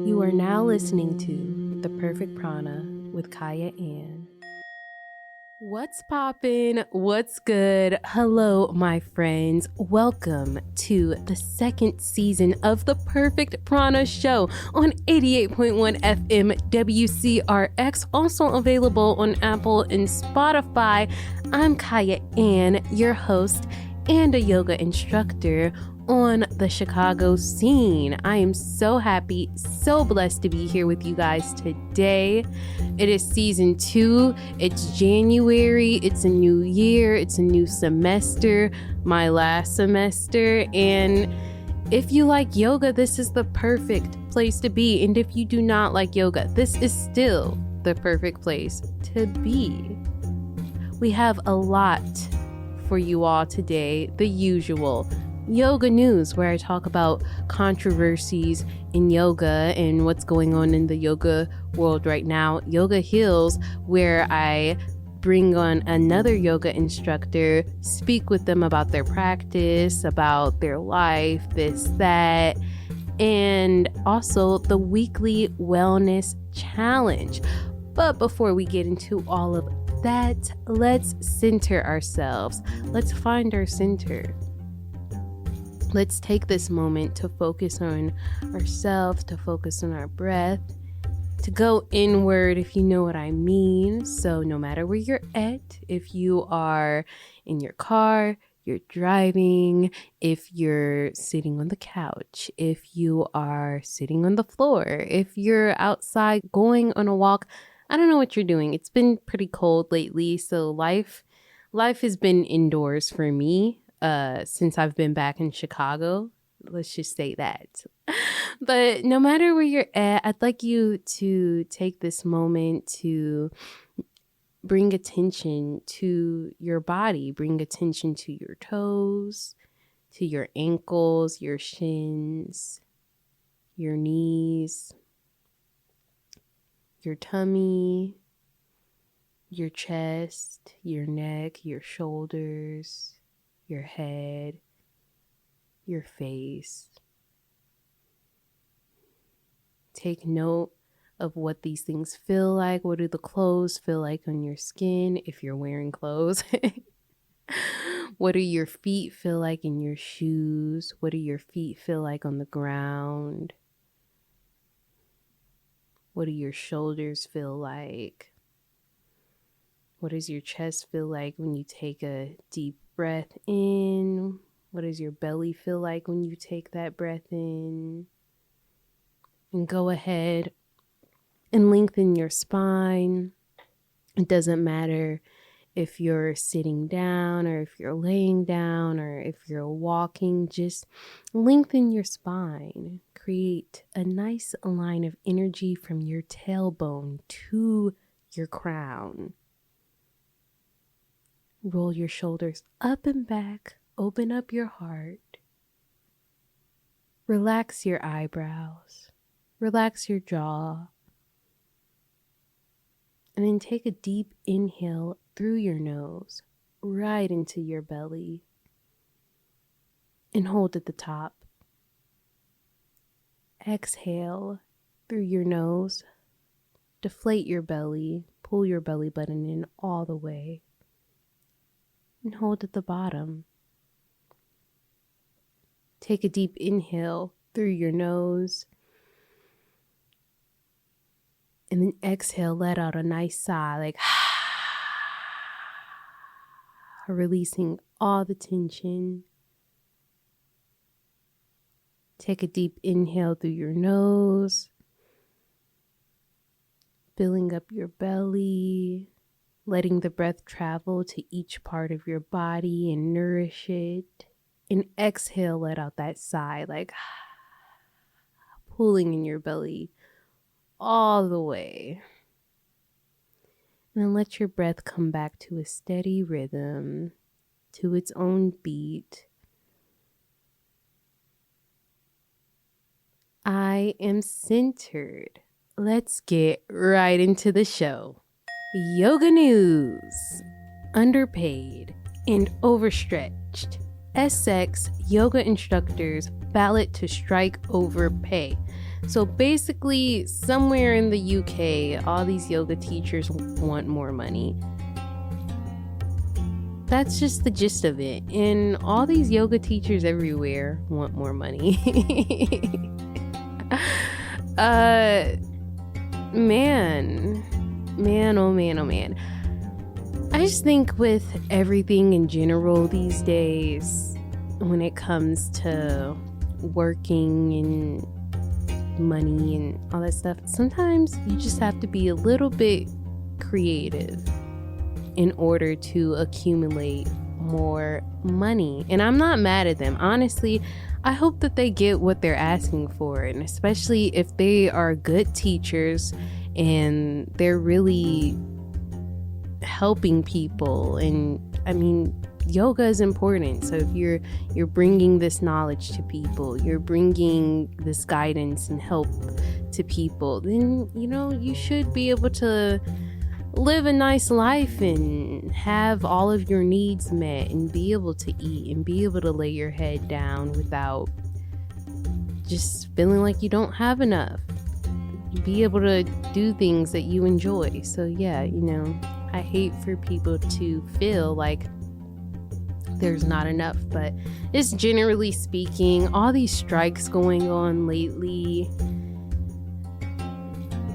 You are now listening to The Perfect Prana with Kyah Ann. What's poppin'? What's good? Hello, my friends. Welcome to the second season of The Perfect Prana Show on 88.1 FM WCRX, also available on Apple and Spotify. I'm Kyah Ann, your host and a yoga instructor on the Chicago scene. I am so happy, so blessed to be here with you guys today. It is season 2. It's January. It's a new year. It's a new semester, my last semester. And if you like yoga, this is the perfect place to be. And if you do not like yoga, this is still the perfect place to be. We have a lot for you all today. The usual yoga news, where I talk about controversies in yoga and what's going on in the yoga world right now. Yoga Heals, where I bring on another yoga instructor, speak with them about their practice, about their life, this, that, and also the weekly wellness challenge. But before we get into all of that, let's center ourselves. Let's find our center. Let's take this moment to focus on ourselves, to focus on our breath, to go inward, if you know what I mean. So no matter where you're at, if you are in your car, you're driving, if you're sitting on the couch, if you are sitting on the floor, if you're outside going on a walk, I don't know what you're doing. It's been pretty cold lately, so life has been indoors for me. Since I've been back in Chicago, let's just say that. But no matter where you're at, I'd like you to take this moment to bring attention to your body, bring attention to your toes, to your ankles, your shins, your knees, your tummy, your chest, your neck, your shoulders, your head, your face. Take note of what these things feel like. What do the clothes feel like on your skin if you're wearing clothes? What do your feet feel like in your shoes? What do your feet feel like on the ground? What do your shoulders feel like? What does your chest feel like when you take a deep breath in? What does your belly feel like when you take that breath in? And go ahead and lengthen your spine. It doesn't matter if you're sitting down or if you're laying down or if you're walking, just lengthen your spine. Create a nice line of energy from your tailbone to your crown. Roll your shoulders up and back. Open up your heart. Relax your eyebrows. Relax your jaw. And then take a deep inhale through your nose, right into your belly. And hold at the top. Exhale through your nose. Deflate your belly. Pull your belly button in all the way. And hold at the bottom. Take a deep inhale through your nose. And then exhale, let out a nice sigh, like releasing all the tension. Take a deep inhale through your nose, filling up your belly, letting the breath travel to each part of your body and nourish it. And exhale, let out that sigh, like pulling in your belly all the way. And then let your breath come back to a steady rhythm, to its own beat. I am centered. Let's get right into the show. Yoga news. Underpaid and overstretched. SX yoga instructors ballot to strike over pay. So basically, somewhere in the UK, all these yoga teachers want more money. That's just the gist of it. And all these yoga teachers everywhere want more money. Man, oh man. I just think with everything in general these days, when it comes to working and money and all that stuff, sometimes you just have to be a little bit creative in order to accumulate more money. And I'm not mad at them. Honestly, I hope that they get what they're asking for. And especially if they are good teachers and they're really helping people. And I mean, yoga is important. So if you're bringing this knowledge to people, you're bringing this guidance and help to people, then, you know, you should be able to live a nice life and have all of your needs met and be able to eat and be able to lay your head down without just feeling like you don't have enough. Be able to do things that you enjoy. So yeah, you know, I hate for people to feel like there's not enough, but it's generally speaking, all these strikes going on lately.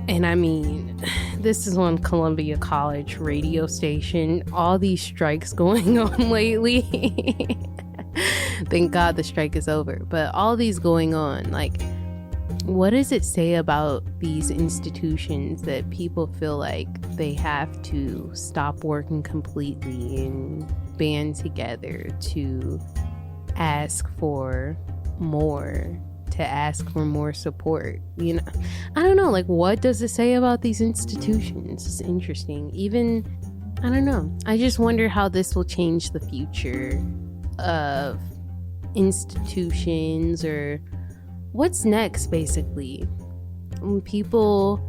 And I mean, this is on Columbia College radio station. All these strikes going on lately. Thank God the strike is over. But all these going on, like, what does it say about these institutions that people feel like they have to stop working completely and band together to ask for more? To ask for more support, you know? I don't know, like, what does it say about these institutions? It's interesting. Even, I don't know, I just wonder how this will change the future of institutions, or what's next, basically. When people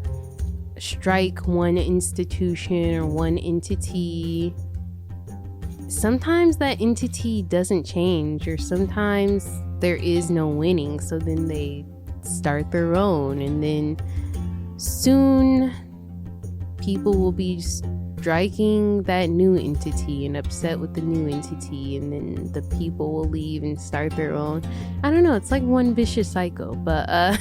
strike one institution or one entity, sometimes that entity doesn't change, or sometimes there is no winning, so then they start their own, and then soon people will be striking that new entity and upset with the new entity, and then the people will leave and start their own. I don't know, it's like one vicious cycle. But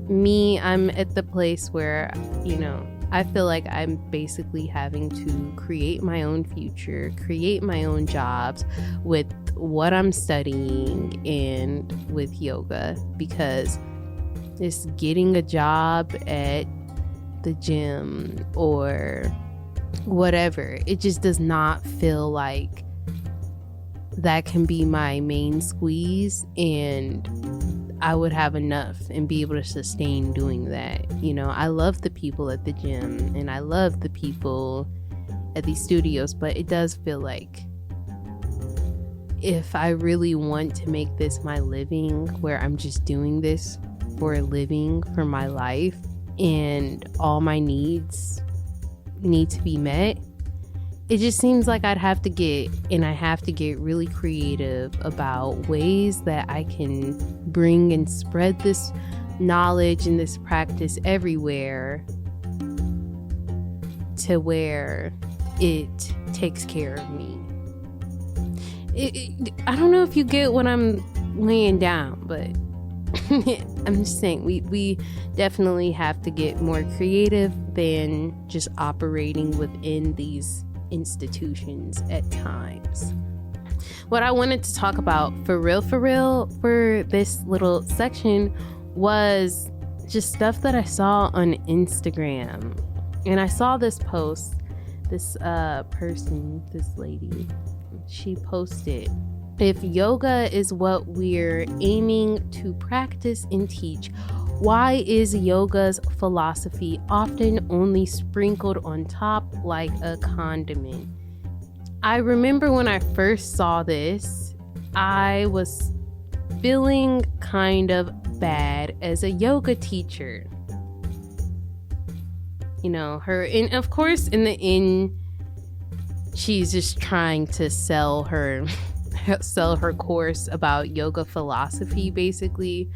me, I'm at the place where, you know, I feel like I'm basically having to create my own future, create my own jobs with what I'm studying and with yoga, because it's getting a job at the gym or whatever, it just does not feel like that can be my main squeeze, and I would have enough and be able to sustain doing that. You know, I love the people at the gym and I love the people at these studios, but it does feel like if I really want to make this my living, where I'm just doing this for a living, for my life, and all my needs need to be met, it just seems like I have to get really creative about ways that I can bring and spread this knowledge and this practice everywhere, to where it takes care of me. I don't know if you get what I'm laying down, but I'm just saying we definitely have to get more creative than just operating within these institutions at times. What I wanted to talk about for real for this little section was just stuff that I saw on Instagram. And I saw this post, this lady, she posted, "If yoga is what we're aiming to practice and teach, why is yoga's philosophy often only sprinkled on top like a condiment?" I remember when I first saw this, I was feeling kind of bad as a yoga teacher. You know, and of course in the end, she's just trying to sell her course about yoga philosophy, basically.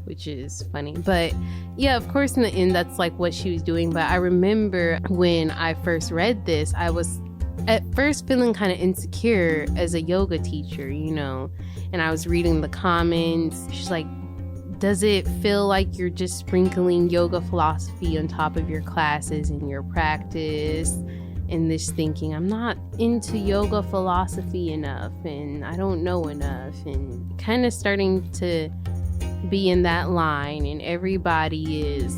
which is funny. But yeah, of course, in the end, that's like what she was doing. But I remember when I first read this, I was at first feeling kind of insecure as a yoga teacher, and I was reading the comments. She's like, does it feel like you're just sprinkling yoga philosophy on top of your classes and your practice? And this thinking, I'm not into yoga philosophy enough, and I don't know enough, and kind of starting to be in that line. And everybody is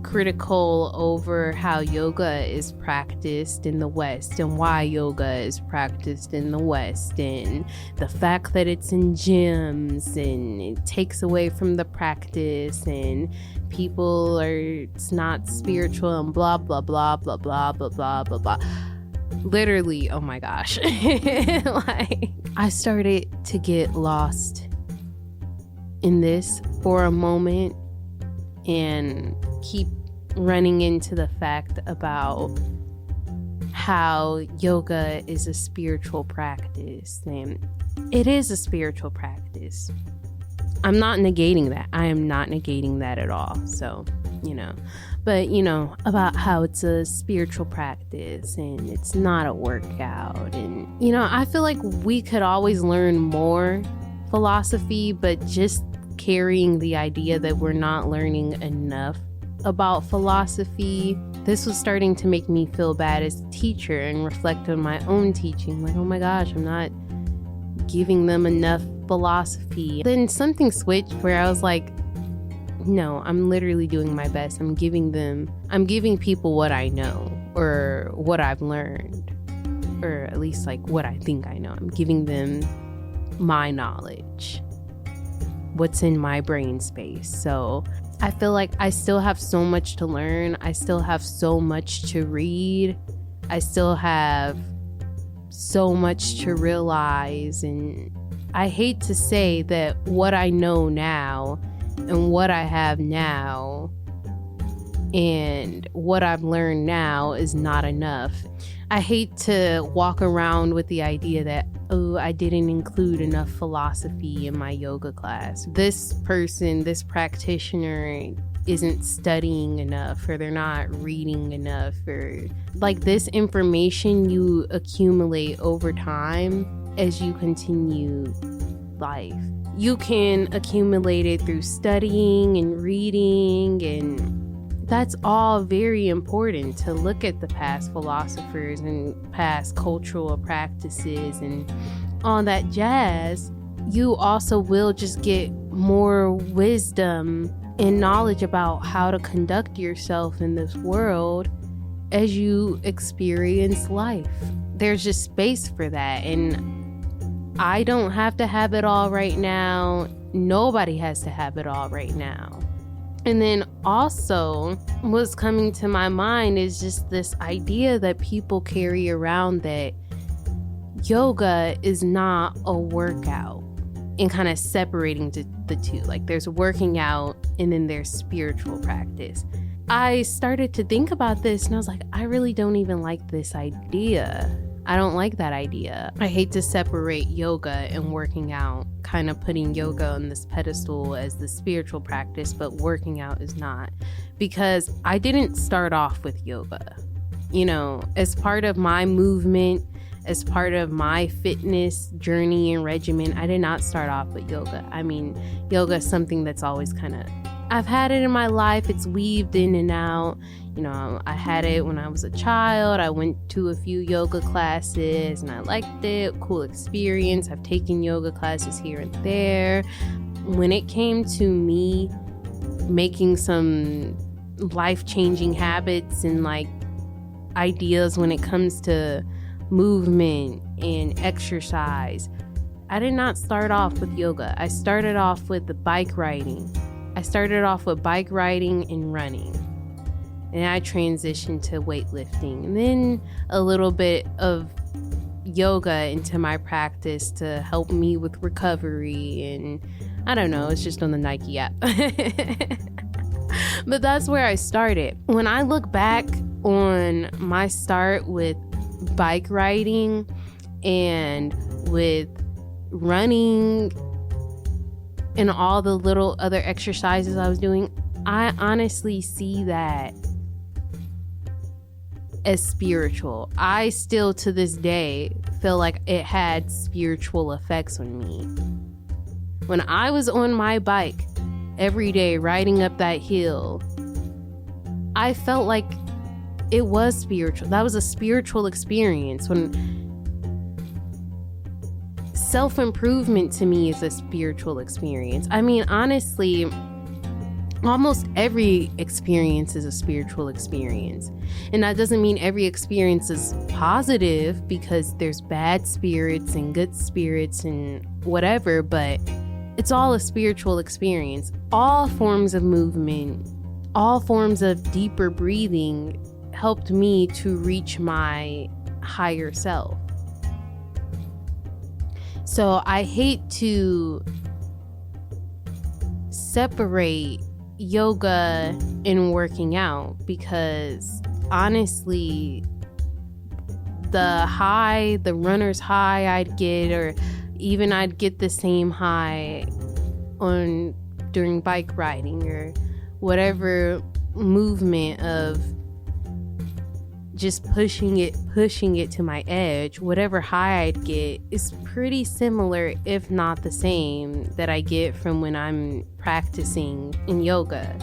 critical over how yoga is practiced in the West and why yoga is practiced in the West, and the fact that it's in gyms and it takes away from the practice, and people it's not spiritual, and blah blah blah blah blah blah blah blah blah. Literally, oh my gosh. Like, I started to get lost in this for a moment and keep running into the fact about how yoga is a spiritual practice. And it is a spiritual practice. I'm not negating that. I am not negating that at all. So, but about how it's a spiritual practice and it's not a workout. And, I feel like we could always learn more philosophy, but just carrying the idea that we're not learning enough about philosophy, this was starting to make me feel bad as a teacher and reflect on my own teaching. Like, oh my gosh, I'm not giving them enough philosophy. Then something switched where I was like, no, I'm literally doing my best. I'm giving people what I know or what I've learned, or at least like what I think I know. I'm giving them my knowledge, what's in my brain space. So I feel like I still have so much to learn. I still have so much to read. I still have so much to realize. And I hate to say that what I know now and what I have now and what I've learned now is not enough. I hate to walk around with the idea that, oh, I didn't include enough philosophy in my yoga class. This person, this practitioner isn't studying enough, or they're not reading enough, or like this information you accumulate over time as you continue life. You can accumulate it through studying and reading, and that's all very important, to look at the past philosophers and past cultural practices and all that jazz. You also will just get more wisdom and knowledge about how to conduct yourself in this world as you experience life. There's just space for that, and I don't have to have it all right now. Nobody has to have it all right now. And then also what's coming to my mind is just this idea that people carry around that yoga is not a workout, and kind of separating the two. Like, there's working out and then there's spiritual practice. I started to think about this and I was like, I really don't even like this idea. I don't like that idea. I hate to separate yoga and working out, kind of putting yoga on this pedestal as the spiritual practice, but working out is not. Because I didn't start off with yoga. As part of my movement, as part of my fitness journey and regimen, I did not start off with yoga. I mean, yoga is something that's always I've had it in my life. It's weaved in and out. I had it when I was a child. I went to a few yoga classes and I liked it. Cool experience. I've taken yoga classes here and there. When it came to me making some life-changing habits and ideas when it comes to movement and exercise, I did not start off with yoga. I started off with the bike riding. I started off with bike riding and running. And I transitioned to weightlifting, and then a little bit of yoga into my practice to help me with recovery. And I don't know, it's just on the Nike app. But that's where I started. When I look back on my start with bike riding and with running, and all the little other exercises I was doing, I honestly see that as spiritual. I still to this day feel like it had spiritual effects on me. When I was on my bike every day riding up that hill, I felt like it was spiritual. That was a spiritual experience. When self-improvement to me is a spiritual experience. I mean, honestly, almost every experience is a spiritual experience. And that doesn't mean every experience is positive, because there's bad spirits and good spirits and whatever, but it's all a spiritual experience. All forms of movement, all forms of deeper breathing helped me to reach my higher self. So I hate to separate yoga and working out, because honestly, the runner's high I'd get, or even I'd get the same high during bike riding or whatever movement of just pushing it to my edge. Whatever high I'd get is pretty similar, if not the same, that I get from when I'm practicing in yoga.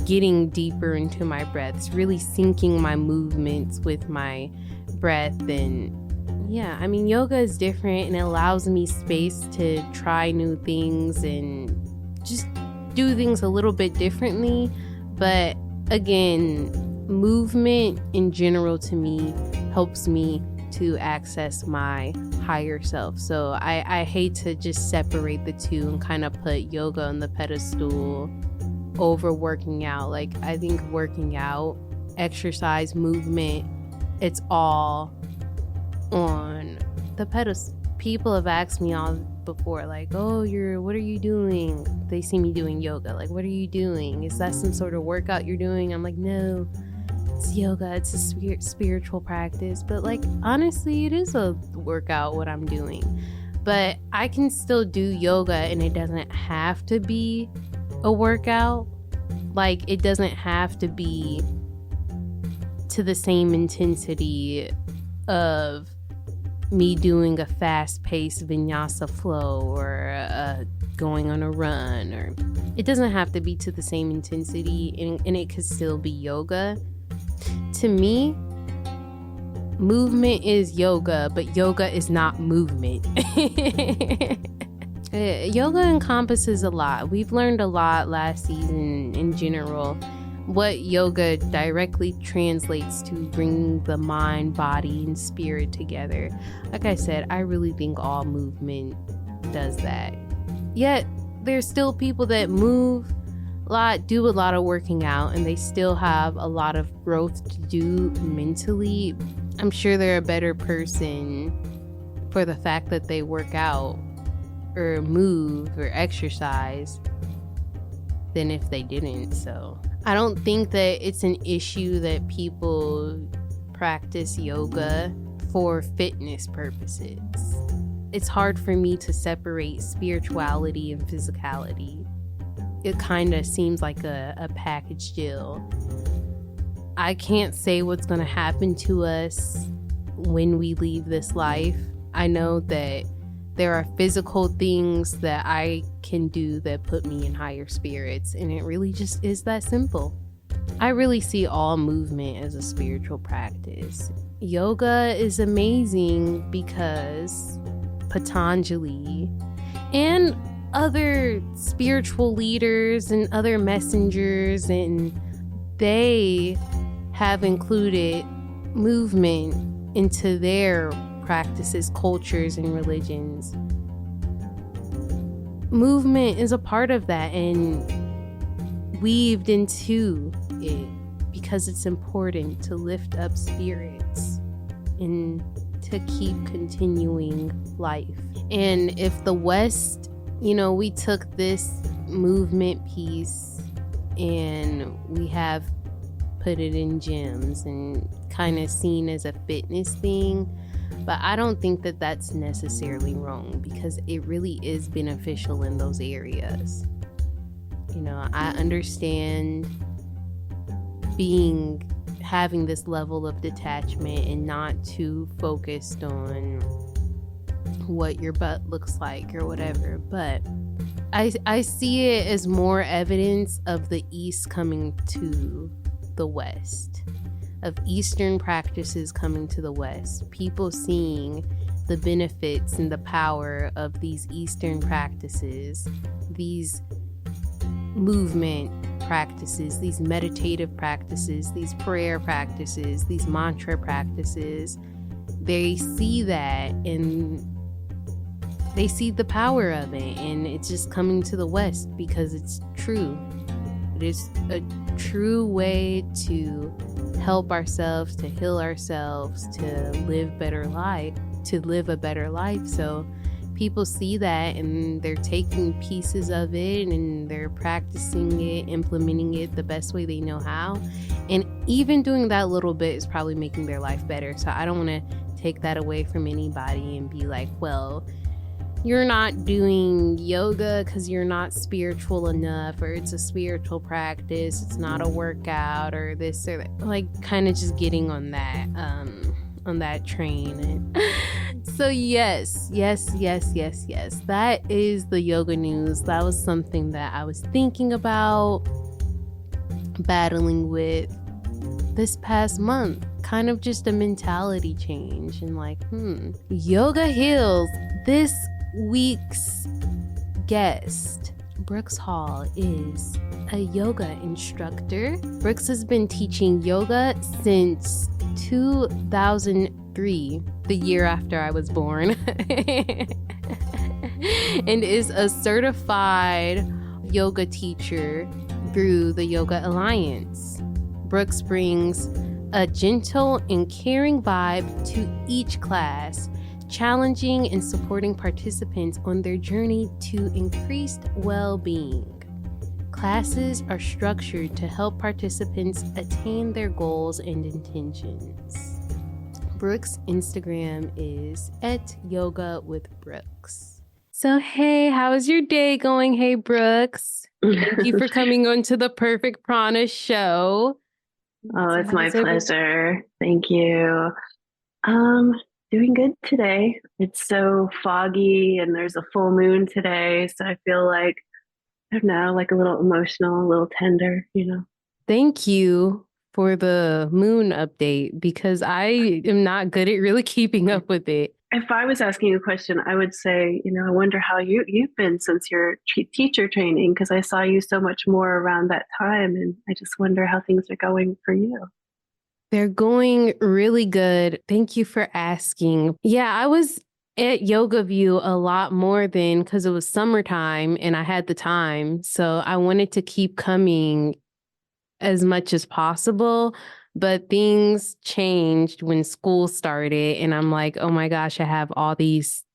Getting deeper into my breaths, really syncing my movements with my breath. And yeah, I mean, yoga is different and it allows me space to try new things and just do things a little bit differently. But again, movement in general to me helps me to access my higher self. So I hate to just separate the two and kind of put yoga on the pedestal over working out. Like, I think working out, exercise, movement, it's all on the pedestal. People have asked me all before, like, oh, what are you doing? They see me doing yoga, like, what are you doing? Is that some sort of workout you're doing? I'm like, no, it's yoga. It's a spiritual practice. But like, honestly, it is a workout what I'm doing. But I can still do yoga and it doesn't have to be a workout. Like, it doesn't have to be to the same intensity of me doing a fast-paced vinyasa flow or going on a run, or it doesn't have to be to the same intensity, and it could still be yoga. To me, movement is yoga, but yoga is not movement. Yoga encompasses a lot. We've learned a lot last season in general. What yoga directly translates to bringing the mind, body, and spirit together. Like I said, I really think all movement does that. Yet, there's still people that move a lot, do a lot of working out, and they still have a lot of growth to do mentally. I'm sure they're a better person for the fact that they work out or move or exercise than if they didn't. So I don't think that it's an issue that people practice yoga for fitness purposes. It's hard for me to separate spirituality and physicality. It kind of seems like a package deal. I can't say what's going to happen to us when we leave this life. I know that there are physical things that I can do that put me in higher spirits, and it really just is that simple. I really see all movement as a spiritual practice. Yoga is amazing because Patanjali and other spiritual leaders and other messengers, and they have included movement into their practices, cultures, and religions. Movement is a part of that and weaved into it because it's important to lift up spirits and to keep continuing life. And if the West, we took this movement piece and we have put it in gyms and kind of seen as a fitness thing, But I don't think that that's necessarily wrong because it really is beneficial in those areas. You know, I understand having this level of detachment and not too focused on what your butt looks like or whatever. But I see it as more evidence of the East coming to the West, of Eastern practices coming to the West, people seeing the benefits and the power of these Eastern practices, these movement practices, these meditative practices, these prayer practices, these mantra practices. They see that and they see the power of it, and it's just coming to the West because it's true. It is a true way to help ourselves, to heal ourselves, to live a better life. So people see that and they're taking pieces of it and they're practicing it, implementing it the best way they know how. And even doing that little bit is probably making their life better. So I don't want to take that away from anybody and be like, well, you're not doing yoga because you're not spiritual enough, or it's a spiritual practice, it's not a workout, or this or that. Like, kind of just getting on that train. So yes, that is the yoga news. That was something that I was thinking about, battling with this past month. Kind of just a mentality change and like, yoga heals. This week's guest, Brooks Hall, is a yoga instructor. Brooks has been teaching yoga since 2003, the year after I was born, and is a certified yoga teacher through the Yoga Alliance. Brooks brings a gentle and caring vibe to each class, challenging and supporting participants on their journey to increased well-being. Classes are structured to help participants attain their goals and intentions. Brooks' Instagram is @YogaWithBrooks. So, hey, how's your day going? Hey, Brooks. Thank you for coming on to the Perfect Prana show. Oh, it's my pleasure. Thank you. Doing good today. It's so foggy and there's a full moon today. So I feel like, I don't know, like a little emotional, a little tender, you know. Thank you for the moon update because I am not good at really keeping up with it. If I was asking a question, I would say, I wonder how you've been since your teacher training, because I saw you so much more around that time. And I just wonder how things are going for you. They're going really good. Thank you for asking. Yeah, I was at Yoga View a lot more then because it was summertime and I had the time. So I wanted to keep coming as much as possible. But things changed when school started. And I'm like, oh my gosh, I have all these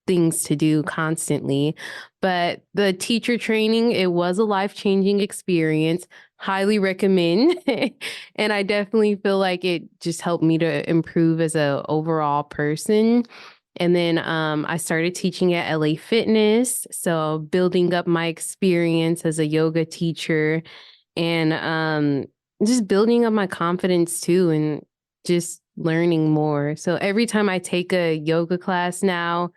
things to do constantly. But the teacher training, it was a life-changing experience. Highly recommend. And I definitely feel like it just helped me to improve as an overall person. And then I started teaching at LA Fitness. So building up my experience as a yoga teacher and just building up my confidence too, and just learning more. So every time I take a yoga class now,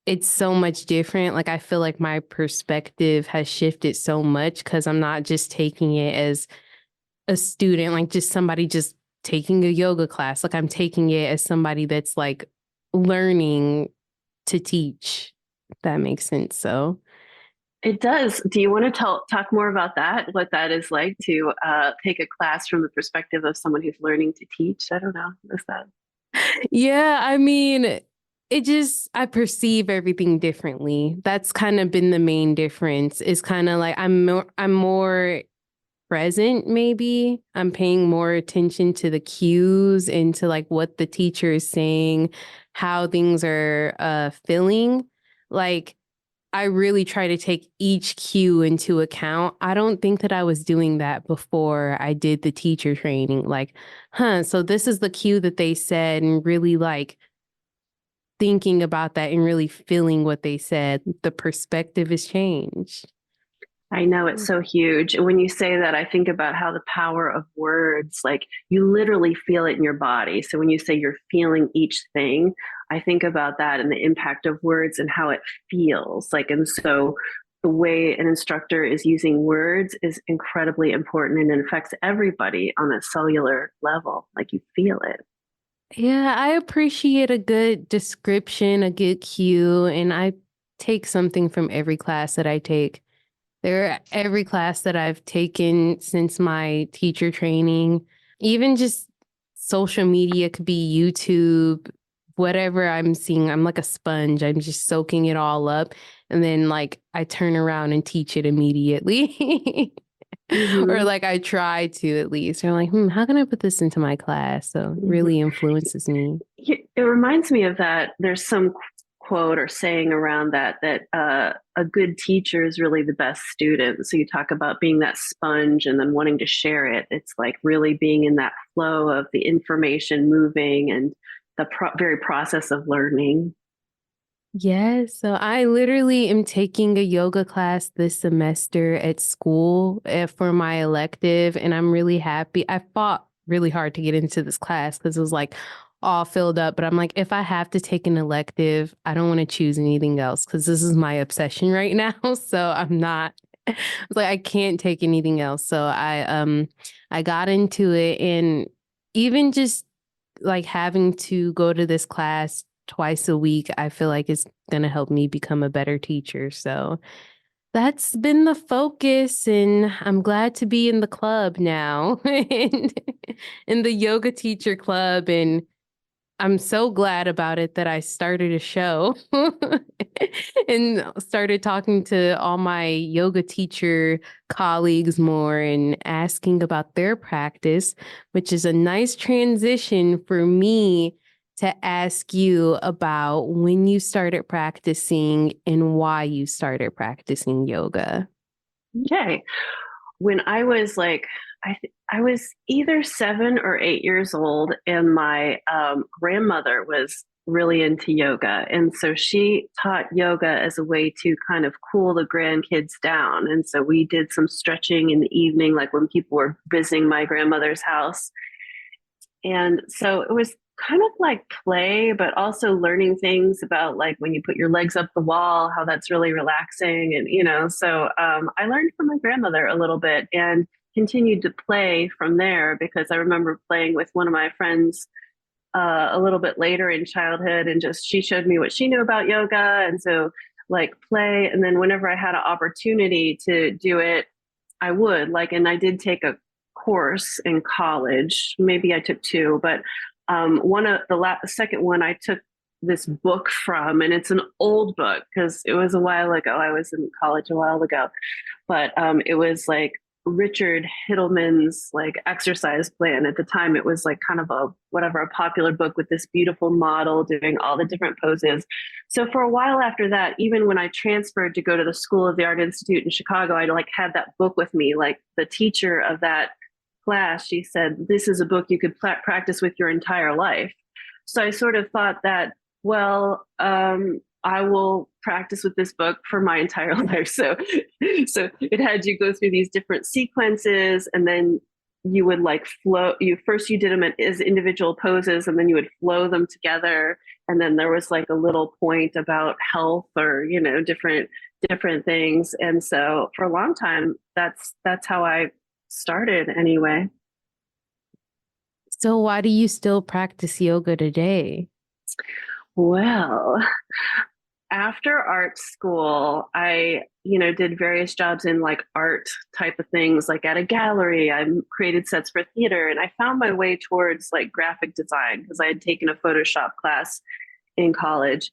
it's so much different. Like, I feel like my perspective has shifted so much because I'm not just taking it as a student, like just somebody just taking a yoga class. Like, I'm taking it as somebody that's like learning to teach, if that makes sense. So it does. Do you want to talk more about that? What that is like to take a class from the perspective of someone who's learning to teach? I don't know. What's that? yeah, I mean, I perceive everything differently. That's kind of been the main difference. Is kind of like I'm more present, maybe. I'm paying more attention to the cues and to like what the teacher is saying, how things are feeling. Like, I really try to take each cue into account. I don't think that I was doing that before I did the teacher training. Like, so this is the cue that they said, and really like thinking about that and really feeling what they said, the perspective has changed. I know it's so huge. And when you say that, I think about how the power of words, like you literally feel it in your body. So when you say you're feeling each thing, I think about that and the impact of words and how it feels. Like, and so the way an instructor is using words is incredibly important and it affects everybody on a cellular level. Like you feel it. Yeah, I appreciate a good description, a good cue, and I take something from every class that I take. Every class that I've taken since my teacher training, even just social media, could be YouTube, whatever I'm seeing, I'm like a sponge. I'm just soaking it all up. And then like I turn around and teach it immediately. Or Mm-hmm. like I try to at least. Or like, how can I put this into my class? So it Mm-hmm. really influences me. It reminds me of that. There's some quote or saying around that a good teacher is really the best student. So you talk about being that sponge and then wanting to share it. It's like really being in that flow of the information moving and the very process of learning. Yes. So I literally am taking a yoga class this semester at school for my elective, and I'm really happy. I fought really hard to get into this class because it was like all filled up. But I'm like, if I have to take an elective, I don't want to choose anything else because this is my obsession right now. So I'm not it's like I can't take anything else. So I got into it, and even just like having to go to this class twice a week, I feel like it's going to help me become a better teacher. So that's been the focus. And I'm glad to be in the club now and in the yoga teacher club. And I'm so glad about it that I started a show and started talking to all my yoga teacher colleagues more and asking about their practice, which is a nice transition for me to ask you about when you started practicing and why you started practicing yoga. Okay. When I was like, I was either 7 or 8 years old, and my grandmother was really into yoga. And so she taught yoga as a way to kind of cool the grandkids down. And so we did some stretching in the evening, like when people were visiting my grandmother's house. And so it was kind of like play, but also learning things about like when you put your legs up the wall, how that's really relaxing. And, so I learned from my grandmother a little bit and continued to play from there because I remember playing with one of my friends a little bit later in childhood and just she showed me what she knew about yoga. And so, like, play. And then whenever I had an opportunity to do it, I would like, and I did take a course in college. Maybe I took two, but one of the second one I took this book from, and it's an old book because it was a while ago. I was in college a while ago, but it was like Richard Hittleman's like exercise plan. At the time, it was like kind of a popular book with this beautiful model doing all the different poses. So for a while after that, even when I transferred to go to the School of the Art Institute in Chicago, I like had that book with me. Like the teacher of that class, she said, "This is a book you could practice with your entire life." So I sort of thought that, well, I will practice with this book for my entire life. So it had you go through these different sequences, and then you would like flow. You did them as individual poses, and then you would flow them together. And then there was like a little point about health or different things. And so for a long time, that's how I started anyway. So why do you still practice yoga today? Well, after art school, I, did various jobs in like art type of things, like at a gallery. I created sets for theater, and I found my way towards like graphic design because I had taken a Photoshop class in college.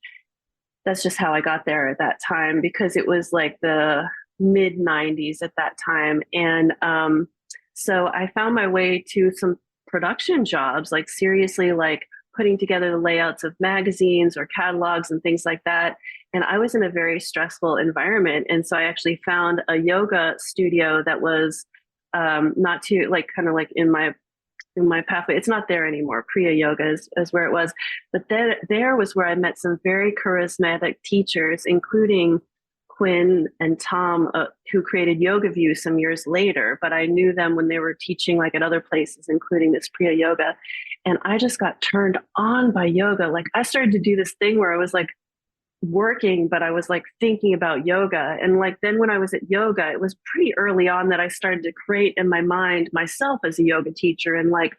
That's just how I got there at that time because it was like the mid 90s at that time. And so I found my way to some production jobs, like seriously, like putting together the layouts of magazines or catalogs and things like that. And I was in a very stressful environment. And so I actually found a yoga studio that was not too, like, kind of like in my in my pathway. It's not there anymore. Kriya Yoga is where it was. But then there was where I met some very charismatic teachers, including Quinn and Tom, who created Yoga View some years later. But I knew them when they were teaching like at other places, including this Kriya Yoga. And I just got turned on by yoga. Like I started to do this thing where I was like working, but I was like thinking about yoga. And like then when I was at yoga, it was pretty early on that I started to create in my mind myself as a yoga teacher and like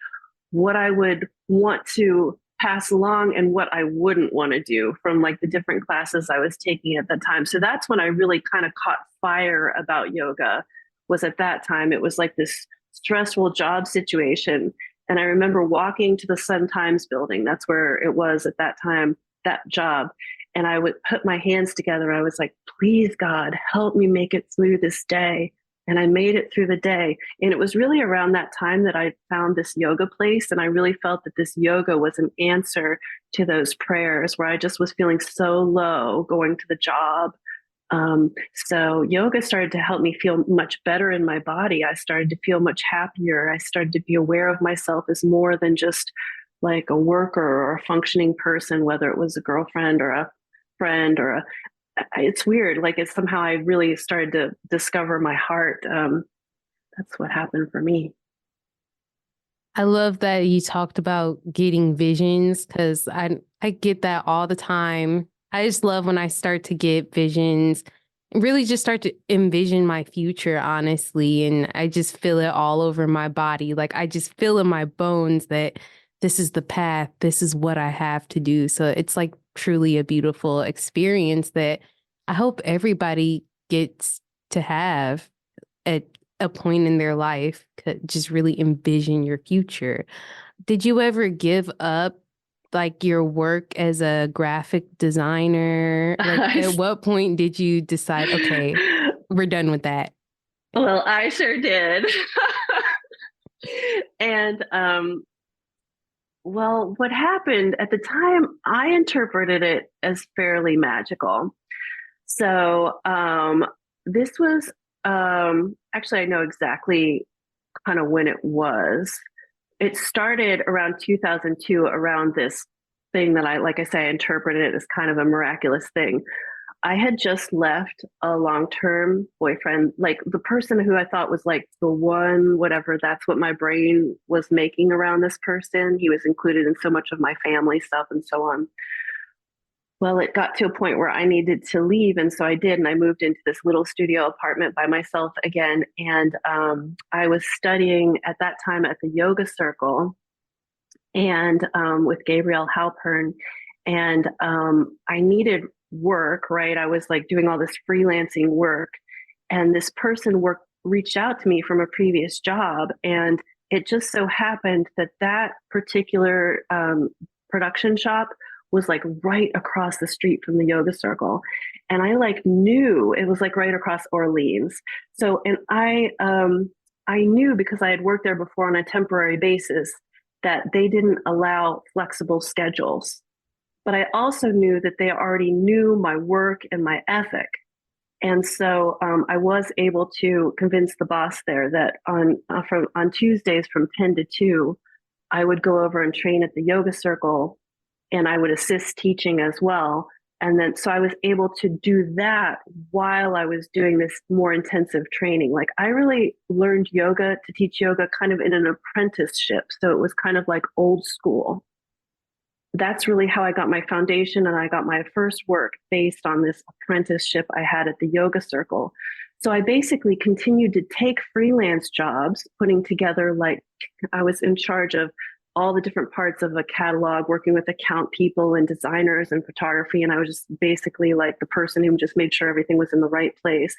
what I would want to pass along and what I wouldn't want to do from like the different classes I was taking at the time. So that's when I really kind of caught fire about yoga, was at that time. It was like this stressful job situation. And I remember walking to the Sun Times building. That's where it was at that time, that job. And I would put my hands together. I was like, please, God, help me make it through this day. And I made it through the day. And it was really around that time that I found this yoga place. And I really felt that this yoga was an answer to those prayers where I just was feeling so low going to the job. So yoga started to help me feel much better in my body. I started to feel much happier. I started to be aware of myself as more than just like a worker or a functioning person, whether it was a girlfriend or a friend or a, it's weird. Like it's somehow I really started to discover my heart. That's what happened for me. I love that you talked about getting visions because I get that all the time. I just love when I start to get visions and really just start to envision my future, honestly. And I just feel it all over my body. Like I just feel in my bones that this is the path. This is what I have to do. So it's like truly a beautiful experience that I hope everybody gets to have at a point in their life. Just really envision your future. Did you ever give up like your work as a graphic designer? Like at what point did you decide, okay, we're done with that? Well, I sure did. And well, what happened at the time, I interpreted it as fairly magical. So this was actually, I know exactly kind of when it was. It started around 2002, around this thing that I, like I say, I interpreted it as kind of a miraculous thing. I had just left a long-term boyfriend, like the person who I thought was like the one, whatever, that's what my brain was making around this person. He was included in so much of my family stuff and so on. Well, it got to a point where I needed to leave. And so I did. And I moved into this little studio apartment by myself again. And I was studying at that time at the yoga circle and with Gabrielle Halpern. And I needed work, right? I was like doing all this freelancing work. And this person reached out to me from a previous job. And it just so happened that that particular production shop was like right across the street from the yoga circle. And I like knew it was like right across Orleans. So, and I knew because I had worked there before on a temporary basis that they didn't allow flexible schedules. But I also knew that they already knew my work and my ethic. And so I was able to convince the boss there that on Tuesdays from 10 to 2, I would go over and train at the yoga circle and I would assist teaching as well. And then, so I was able to do that while I was doing this more intensive training. Like I really learned yoga to teach yoga kind of in an apprenticeship. So it was kind of like old school. That's really how I got my foundation and I got my first work based on this apprenticeship I had at the yoga circle. So I basically continued to take freelance jobs, putting together, like I was in charge of all the different parts of a catalog, working with account people and designers and photography. And I was just basically like the person who just made sure everything was in the right place.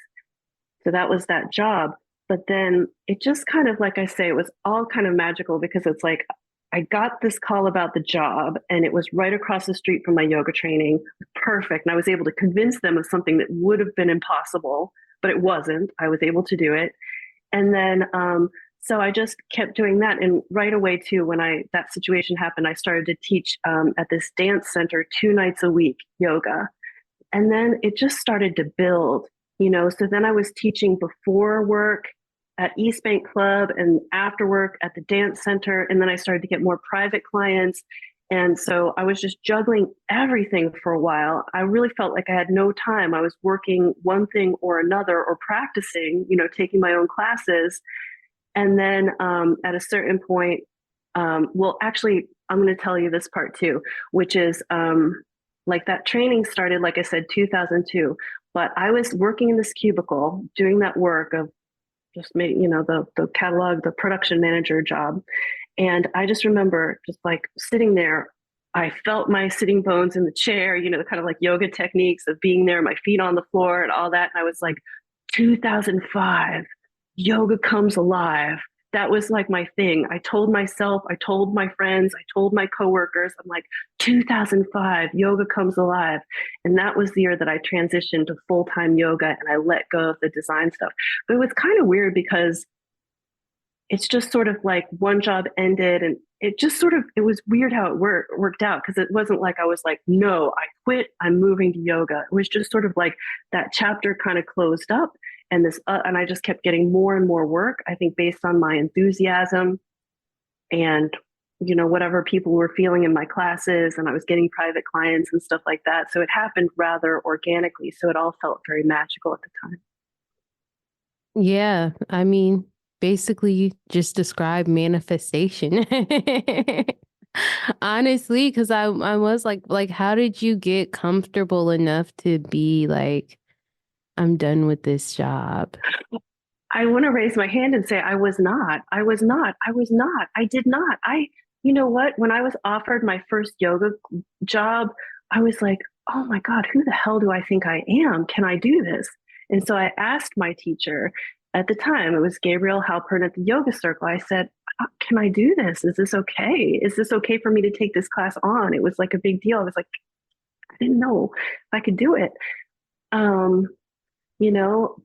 So that was that job. But then it just kind of, like I say, it was all kind of magical because it's like, I got this call about the job and it was right across the street from my yoga training. Perfect. And I was able to convince them of something that would have been impossible, but it wasn't. I was able to do it. And then, so I just kept doing that. And right away too, when that situation happened, I started to teach at this dance center 2 nights a week, yoga. And then it just started to build, So then I was teaching before work at East Bank Club and after work at the dance center. And then I started to get more private clients. And so I was just juggling everything for a while. I really felt like I had no time. I was working one thing or another or practicing, taking my own classes. And then at a certain point, well, actually, I'm going to tell you this part too, which is like that training started, like I said, 2002. But I was working in this cubicle doing that work of just made, the catalog, the production manager job. And I just remember just like sitting there. I felt my sitting bones in the chair, the kind of like yoga techniques of being there, my feet on the floor and all that. And I was like, 2005, yoga comes alive. That was like my thing. I told myself, I told my friends, I told my coworkers, I'm like, 2005, yoga comes alive. And that was the year that I transitioned to full-time yoga and I let go of the design stuff. But it was kind of weird because it's just sort of like one job ended and it was weird how it worked out because it wasn't like I was like, no, I quit, I'm moving to yoga. It was just sort of like that chapter kind of closed up and and I just kept getting more and more work, I think based on my enthusiasm and whatever people were feeling in my classes, and I was getting private clients and stuff like that. So it happened rather organically. So it all felt very magical at the time. Yeah, I mean, basically just describe manifestation. Honestly, because I was like, how did you get comfortable enough to be like, I'm done with this job? I want to raise my hand and say, I was not. I was not. I was not. I did not. You know what? When I was offered my first yoga job, I was like, oh my God, who the hell do I think I am? Can I do this? And so I asked my teacher at the time, it was Gabriel Halpern at the Yoga Circle. I said, can I do this? Is this okay? Is this okay for me to take this class on? It was like a big deal. I was like, I didn't know if I could do it.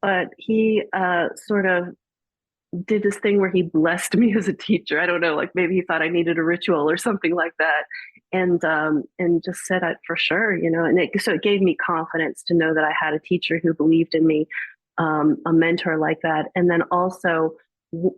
But he sort of did this thing where he blessed me as a teacher. I don't know, like maybe he thought I needed a ritual or something like that, and just said it for sure, so it gave me confidence to know that I had a teacher who believed in me, a mentor like that, and then also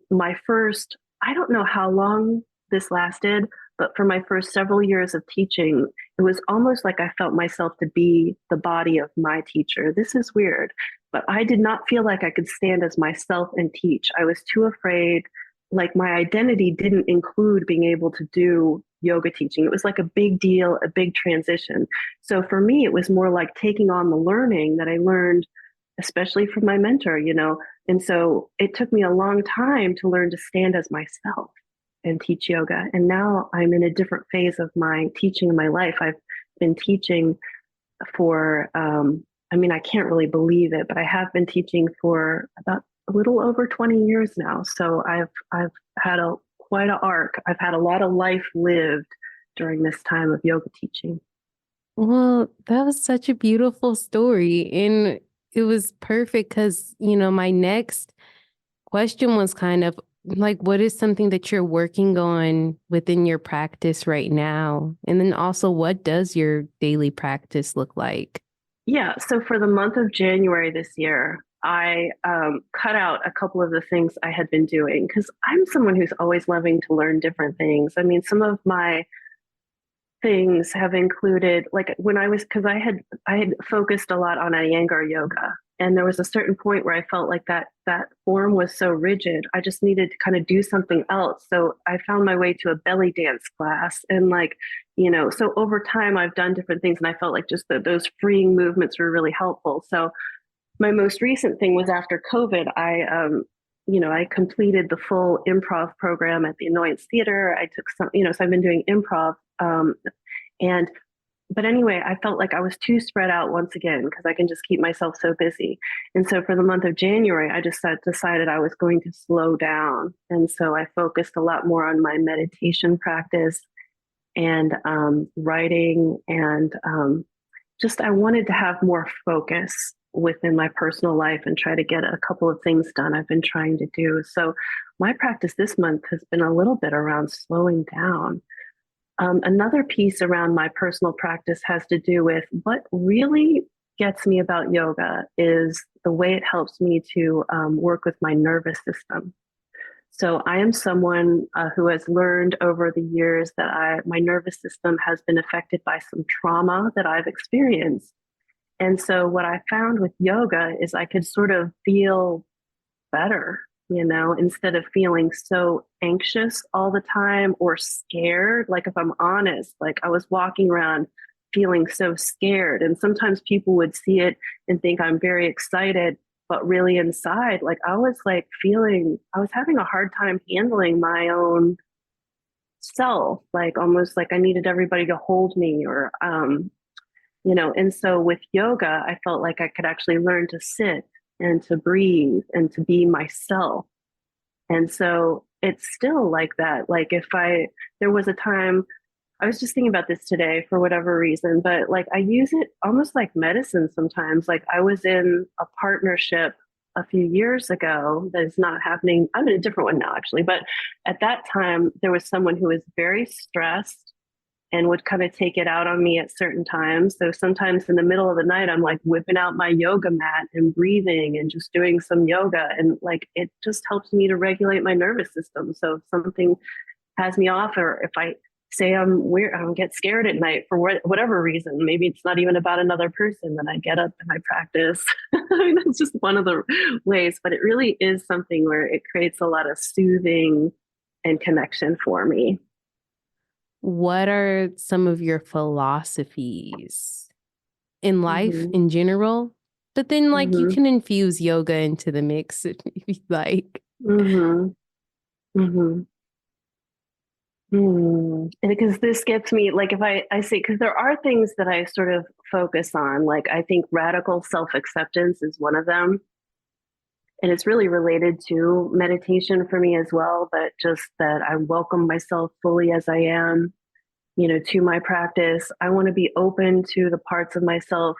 my first. I don't know how long this lasted, but for my first several years of teaching, it was almost like I felt myself to be the body of my teacher. This is weird, but I did not feel like I could stand as myself and teach. I was too afraid. Like my identity didn't include being able to do yoga teaching. It was like a big deal, a big transition. So for me, it was more like taking on the learning that I learned, especially from my mentor, And so it took me a long time to learn to stand as myself and teach yoga. And now I'm in a different phase of my teaching in my life. I've been teaching for, I can't really believe it, but I have been teaching for about a little over 20 years now. So I've had quite an arc. I've had a lot of life lived during this time of yoga teaching. Well, that was such a beautiful story. And it was perfect because, my next question was kind of like, what is something that you're working on within your practice right now? And then also, what does your daily practice look like? Yeah. So for the month of January this year, I cut out a couple of the things I had been doing because I'm someone who's always loving to learn different things. I mean, some of my things have included like when because I had focused a lot on Iyengar yoga, and there was a certain point where I felt like that form was so rigid. I just needed to kind of do something else. So I found my way to a belly dance class, and so over time I've done different things, and I felt like just those freeing movements were really helpful. So my most recent thing was after COVID. I completed the full improv program at the Annoyance Theater. I took some, so I've been doing improv. And but anyway, I felt like I was too spread out once again because I can just keep myself so busy. And so for the month of January, I just decided I was going to slow down. And so I focused a lot more on my meditation practice and writing. And just I wanted to have more focus within my personal life and try to get a couple of things done I've been trying to do. So my practice this month has been a little bit around slowing down. Another piece around my personal practice has to do with what really gets me about yoga is the way it helps me to work with my nervous system. So I am someone who has learned over the years that my nervous system has been affected by some trauma that I've experienced. And so what I found with yoga is I could sort of feel better, instead of feeling so anxious all the time or scared. Like if I'm honest, like I was walking around feeling so scared. And sometimes people would see it and think I'm very excited, but really inside, like I was I was having a hard time handling my own self, like almost like I needed everybody to hold me and so with yoga, I felt like I could actually learn to sit and to breathe and to be myself. And so it's still like that. Like there was a time, I was just thinking about this today for whatever reason, but like I use it almost like medicine sometimes. Like I was in a partnership a few years ago that is not happening. I'm in a different one now, actually. But at that time, there was someone who was very stressed and would kind of take it out on me at certain times. So sometimes in the middle of the night, I'm like whipping out my yoga mat and breathing and just doing some yoga. And like it just helps me to regulate my nervous system. So if something has me off, or if I say I'm weird, I don't get scared at night for whatever reason. Maybe it's not even about another person. Then I get up and I practice. I mean, that's just one of the ways, but it really is something where it creates a lot of soothing and connection for me. What are some of your philosophies in life in general? But then, like, you can infuse yoga into the mix if you like. Because this gets me, like, if I say, because there are things that I sort of focus on, like, I think radical self-acceptance is one of them. And it's really related to meditation for me as well, but just that I welcome myself fully as I am, to my practice. I want to be open to the parts of myself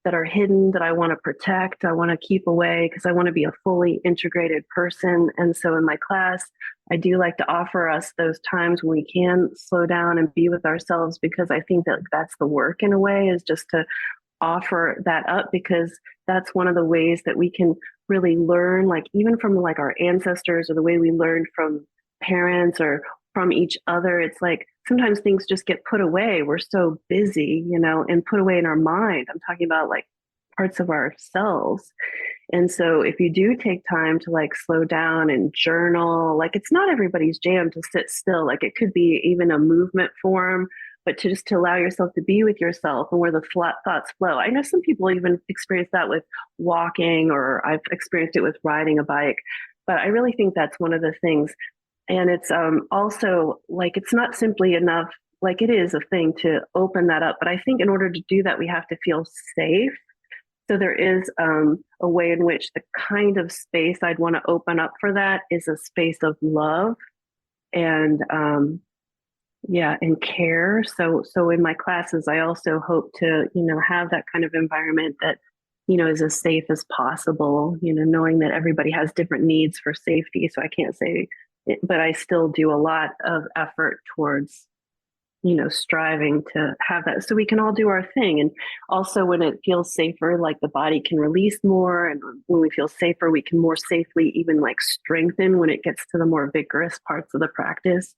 that are hidden that I want to protect, I want to keep away, because I want to be a fully integrated person. And so in my class, I do like to offer us those times when we can slow down and be with ourselves, because I think that that's the work in a way, is just to offer that up, because that's one of the ways that we can really learn, like even from like our ancestors, or the way we learned from parents or from each other. It's like sometimes things just get put away. We're so busy, and put away in our mind. I'm talking about like parts of ourselves. And so if you do take time to like slow down and journal, like it's not everybody's jam to sit still. Like it could be even a movement form, but to allow yourself to be with yourself and where the thoughts flow. I know some people even experience that with walking, or I've experienced it with riding a bike. But I really think that's one of the things. And it's also like, it's not simply enough, like it is a thing to open that up. But I think in order to do that, we have to feel safe. So there is a way in which the kind of space I'd want to open up for that is a space of love and and care. So in my classes, I also hope to, have that kind of environment that, is as safe as possible, knowing that everybody has different needs for safety. So I can't say it, but I still do a lot of effort towards, striving to have that so we can all do our thing. And also when it feels safer, like the body can release more. And when we feel safer, we can more safely even like strengthen when it gets to the more vigorous parts of the practice.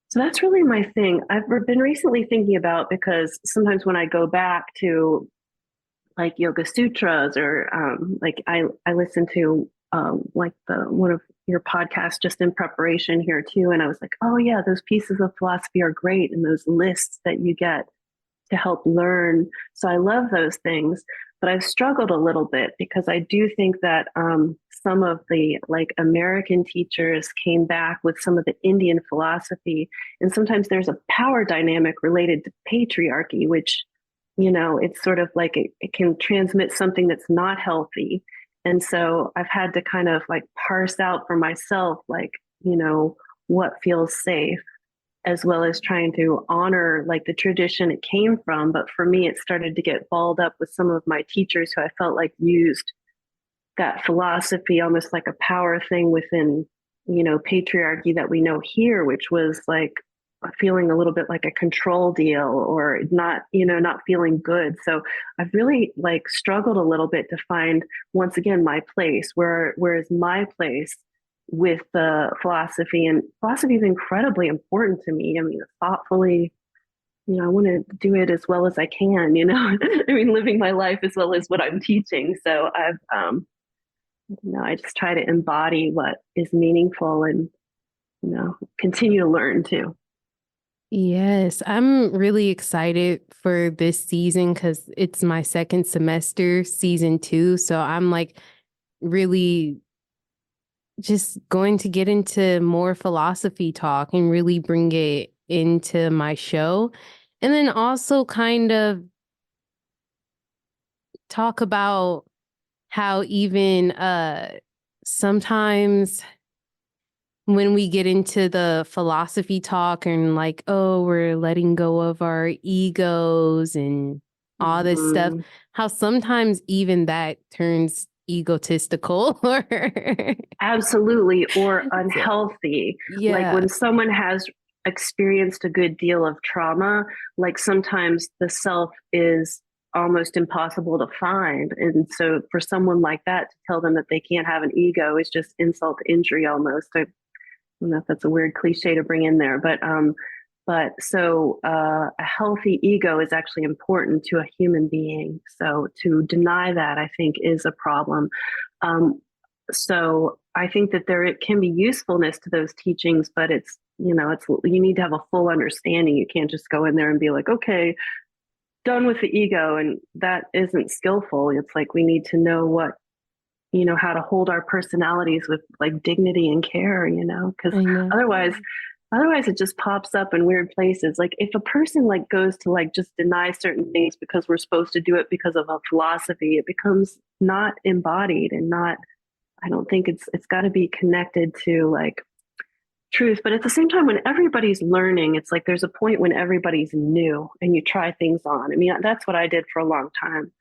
So that's really my thing. I've been recently thinking about, because sometimes when I go back to like Yoga Sutras, or like I listen to like one of your podcasts just in preparation here too, and I was like, oh yeah, those pieces of philosophy are great, and those lists that you get to help learn. So I love those things, but I've struggled a little bit, because I do think that some of the like American teachers came back with some of the Indian philosophy, and sometimes there's a power dynamic related to patriarchy, which it's sort of like it can transmit something that's not healthy. And so I've had to kind of like parse out for myself, like, what feels safe, as well as trying to honor like the tradition it came from. But for me, it started to get balled up with some of my teachers who I felt like used that philosophy almost like a power thing within, patriarchy that we know here, which was like feeling a little bit like a control deal, or not, not feeling good. So I've really like struggled a little bit to find, once again, my place. Where is my place with the philosophy? And philosophy is incredibly important to me. I mean, thoughtfully, I want to do it as well as I can, I mean, living my life as well as what I'm teaching. So I just try to embody what is meaningful, and, continue to learn too. Yes, I'm really excited for this season because it's my second semester, season 2. So I'm like really just going to get into more philosophy talk and really bring it into my show. And then also kind of talk about how even sometimes when we get into the philosophy talk and like, oh, we're letting go of our egos and all this stuff, Mm-hmm. how sometimes even that turns egotistical or Absolutely, or so, unhealthy. Like yeah. when someone has experienced a good deal of trauma, like sometimes the self is almost impossible to find. And so for someone like that to tell them that they can't have an ego is just insult to injury almost. I don't know if that's a weird cliche to bring in there, but a healthy ego is actually important to a human being. So to deny that, I think, is a problem. Um, so I think that there it can be usefulness to those teachings, but it's you need to have a full understanding. You can't just go in there and be like, okay, done with the ego, and that isn't skillful. It's like we need to know how to hold our personalities with like dignity and care, because I know. otherwise otherwise it just pops up in weird places. Like if a person like goes to like just deny certain things because we're supposed to do it because of a philosophy, it becomes not embodied and not, I don't think it's got to be connected to like truth. But at the same time, when everybody's learning, it's like there's a point when everybody's new and you try things on. I mean, that's what I did for a long time.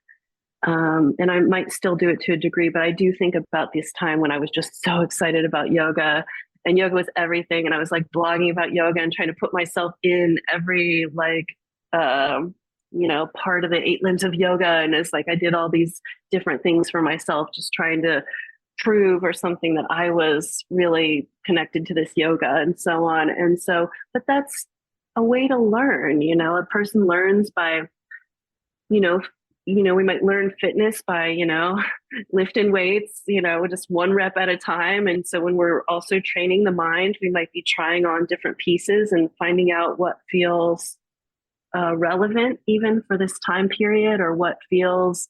And I might still do it to a degree, but I do think about this time when I was just so excited about yoga, and yoga was everything. And I was like blogging about yoga and trying to put myself in every like, part of the 8 limbs of yoga. And it's like I did all these different things for myself, just trying to prove or something that I was really connected to this yoga and so on. And so, but that's a way to learn, a person learns by, you know, we might learn fitness by, lifting weights, just one rep at a time. And so when we're also training the mind, we might be trying on different pieces and finding out what feels relevant even for this time period, or what feels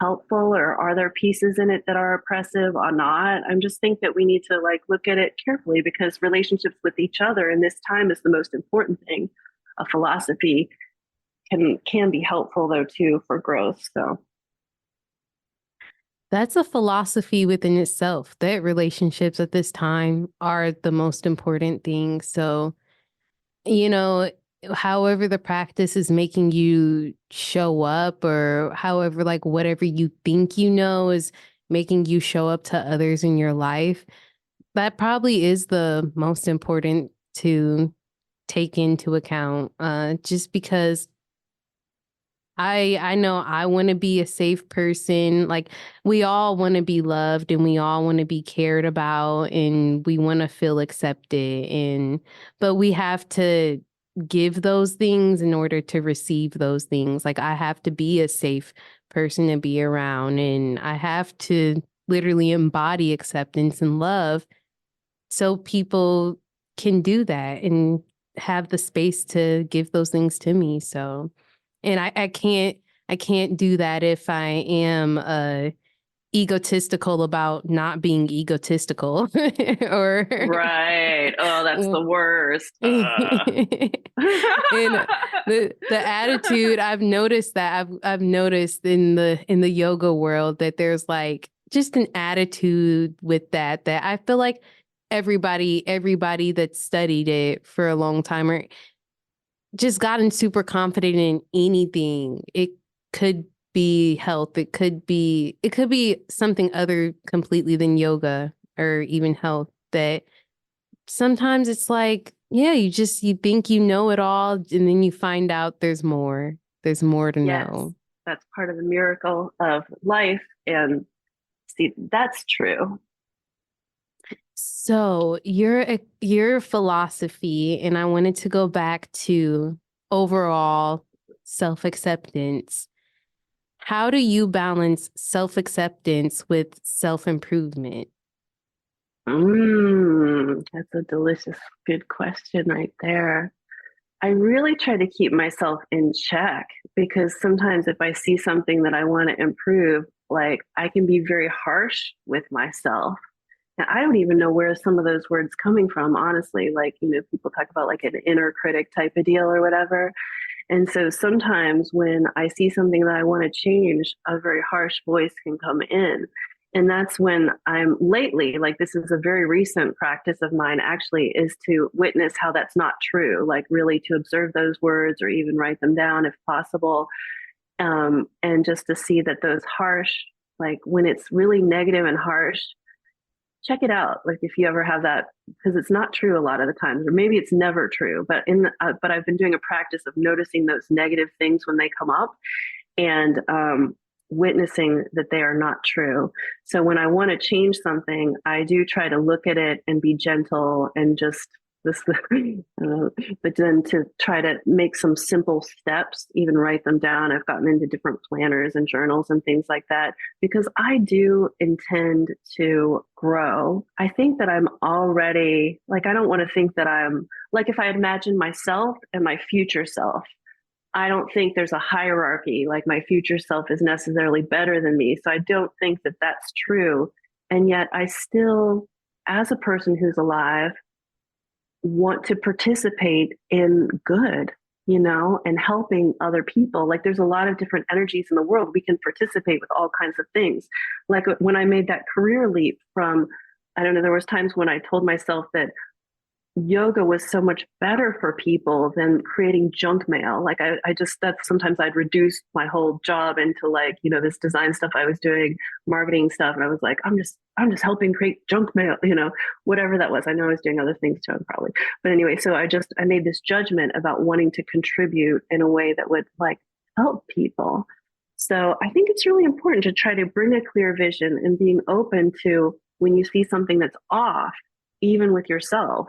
helpful, or are there pieces in it that are oppressive or not. I just think that we need to like look at it carefully, because relationships with each other in this time is the most important thing. A philosophy can be helpful though too for growth. So That's a philosophy within itself that relationships at this time are the most important thing. So, you know, however the practice is making you show up, or however, like whatever you think is making you show up to others in your life, that probably is the most important to take into account. Just because I know I want to be a safe person. Like we all want to be loved and we all want to be cared about and we want to feel accepted, and but we have to give those things in order to receive those things. Like I have to be a safe person to be around, and I have to literally embody acceptance and love so people can do that and have the space to give those things to me. So, and I can't do that if I am egotistical about not being egotistical or right. Oh, that's the worst. and the attitude I've noticed in the yoga world that there's like just an attitude with that I feel like everybody that studied it for a long time or just gotten super confident in anything. It could be health. It could be something other completely than yoga or even health, that sometimes it's like Yeah, you think you know it all, and then you find out there's more. There's more to Yes, know. that's part of the miracle of life. And see, that's true. So your philosophy, and I wanted to go back to overall self-acceptance. How do you balance self-acceptance with self-improvement? That's a delicious, good question right there. I really try to keep myself in check because sometimes if I see something that I want to improve, like I can be very harsh with myself. And I don't even know where some of those words coming from, honestly. Like, people talk about like an inner critic type of deal or whatever. And so sometimes when I see something that I want to change, a very harsh voice can come in. And that's when I'm lately, like, this is a very recent practice of mine, actually, is to witness how that's not true, like, really to observe those words or even write them down if possible. And just to see that those harsh, like, when it's really negative and harsh, check it out. Like if you ever have that, because it's not true a lot of the times, or maybe it's never true. But I've been doing a practice of noticing those negative things when they come up, and witnessing that they are not true. So when I want to change something, I do try to look at it and be gentle and just this, but then to try to make some simple steps, even write them down. I've gotten into different planners and journals and things like that because I do intend to grow. I think that I'm already like, I don't want to think that I'm like, if I imagine myself and my future self, I don't think there's a hierarchy, like my future self is necessarily better than me. So I don't think that that's true. And yet I still, as a person who's alive, want to participate in good, and helping other people. Like there's a lot of different energies in the world. We can participate with all kinds of things. Like when I made that career leap from, I don't know, there was times when I told myself that yoga was so much better for people than creating junk mail. Like I just, that's sometimes I'd reduce my whole job into like, this design stuff I was doing, marketing stuff. And I was like, I'm just helping create junk mail, whatever that was. I know I was doing other things too, probably. But anyway, so I made this judgment about wanting to contribute in a way that would like help people. So I think it's really important to try to bring a clear vision and being open to when you see something that's off, even with yourself,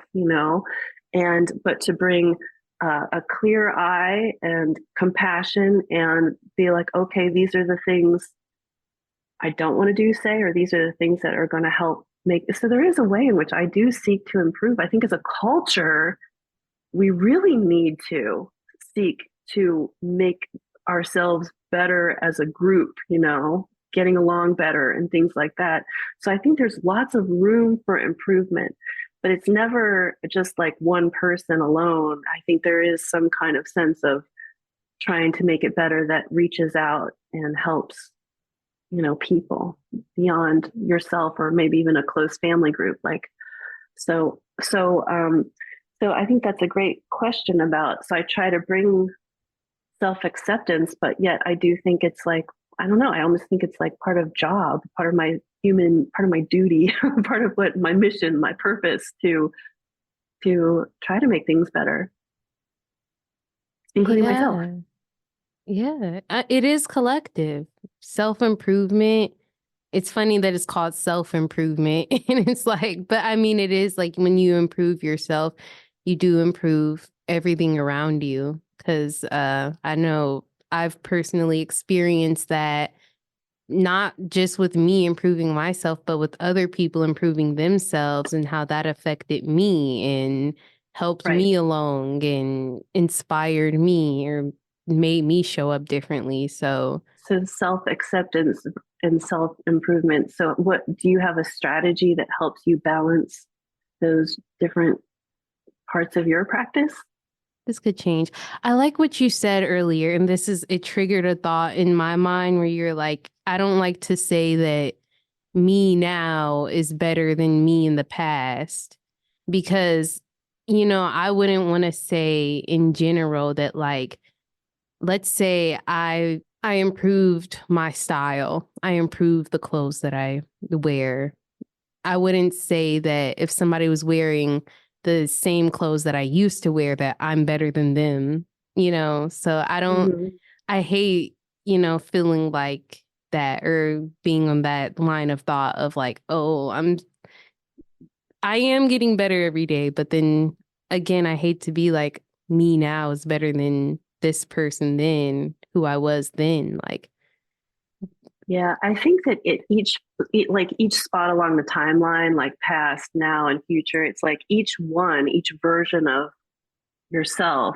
and but to bring a clear eye and compassion and be like, okay, these are the things I don't want to do, say, or these are the things that are going to help make. So there is a way in which I do seek to improve. I think as a culture, we really need to seek to make ourselves better as a group, getting along better and things like that. So I think there's lots of room for improvement, but it's never just like one person alone. I think there is some kind of sense of trying to make it better that reaches out and helps, people beyond yourself or maybe even a close family group. Like, so, so, um, so I think that's a great question about, so I try to bring self-acceptance, but yet I do think it's like, I don't know, I almost think it's like part of job, part of my duty, part of what my mission, my purpose to try to make things better, including myself. Yeah. Yeah. It is collective. Self-improvement. It's funny that it's called self-improvement. And it's like, but I mean, it is like when you improve yourself, you do improve everything around you. Cause I know I've personally experienced that not just with me improving myself, but with other people improving themselves and how that affected me and helped Right. me along and inspired me or made me show up differently. So, So self-acceptance and self-improvement. So what do you have a strategy that helps you balance those different parts of your practice? this could change. I like what you said earlier, and it triggered a thought in my mind where you're like, I don't like to say that me now is better than me in the past because, I wouldn't want to say in general that like, let's say I improved my style. I improved the clothes that I wear. I wouldn't say that if somebody was wearing the same clothes that I used to wear that I'm better than them, So Mm-hmm. I hate, feeling like that or being on that line of thought of like, oh, I am getting better every day. But then again, I hate to be like, me now is better than this person then who I was then. Like, Yeah, I think that like each spot along the timeline, like past, now, and future, it's like each version of yourself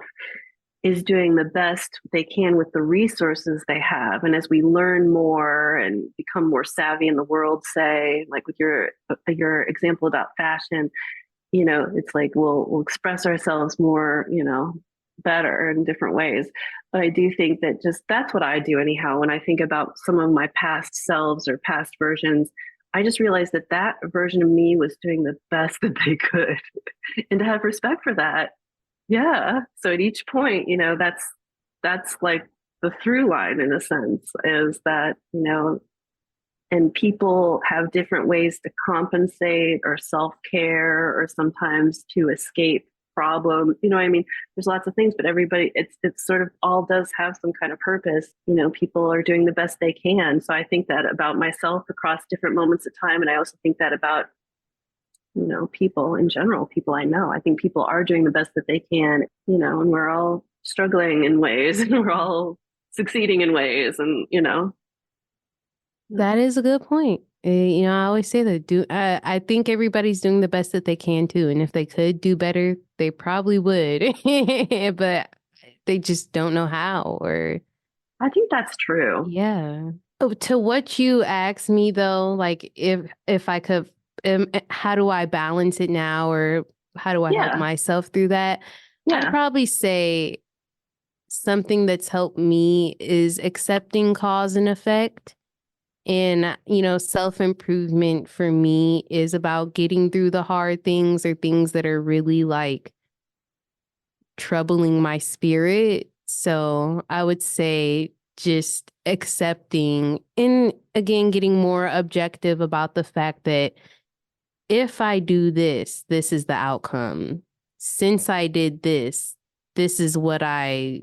is doing the best they can with the resources they have. And as we learn more and become more savvy in the world, say, like with your example about fashion, it's like we'll express ourselves more, better in different ways. But I do think that just that's what I do anyhow. When I think about some of my past selves or past versions, I just realized that that version of me was doing the best that they could, and to have respect for that. Yeah. So at each point, that's like the through line in a sense is that, and people have different ways to compensate or self-care or sometimes to escape problems. You know what I mean? There's lots of things, but everybody, it's sort of all does have some kind of purpose. People are doing the best they can. So I think that about myself across different moments of time. And I also think that about, people in general, people I know. I think people are doing the best that they can, and we're all struggling in ways and we're all succeeding in ways. And, that is a good point. I always say that. I think everybody's doing the best that they can too, and if they could do better, they probably would, but they just don't know how. Or I think that's true. yeah. Oh, to what you asked me though, like if I could, how do I balance it now, or how do I help Yeah. myself through that? I'd Yeah. probably say something that's helped me is accepting cause and effect. And, self improvement for me is about getting through the hard things or things that are really like troubling my spirit. So I would say just accepting and again, getting more objective about the fact that if I do this, this is the outcome. Since I did this, this is what I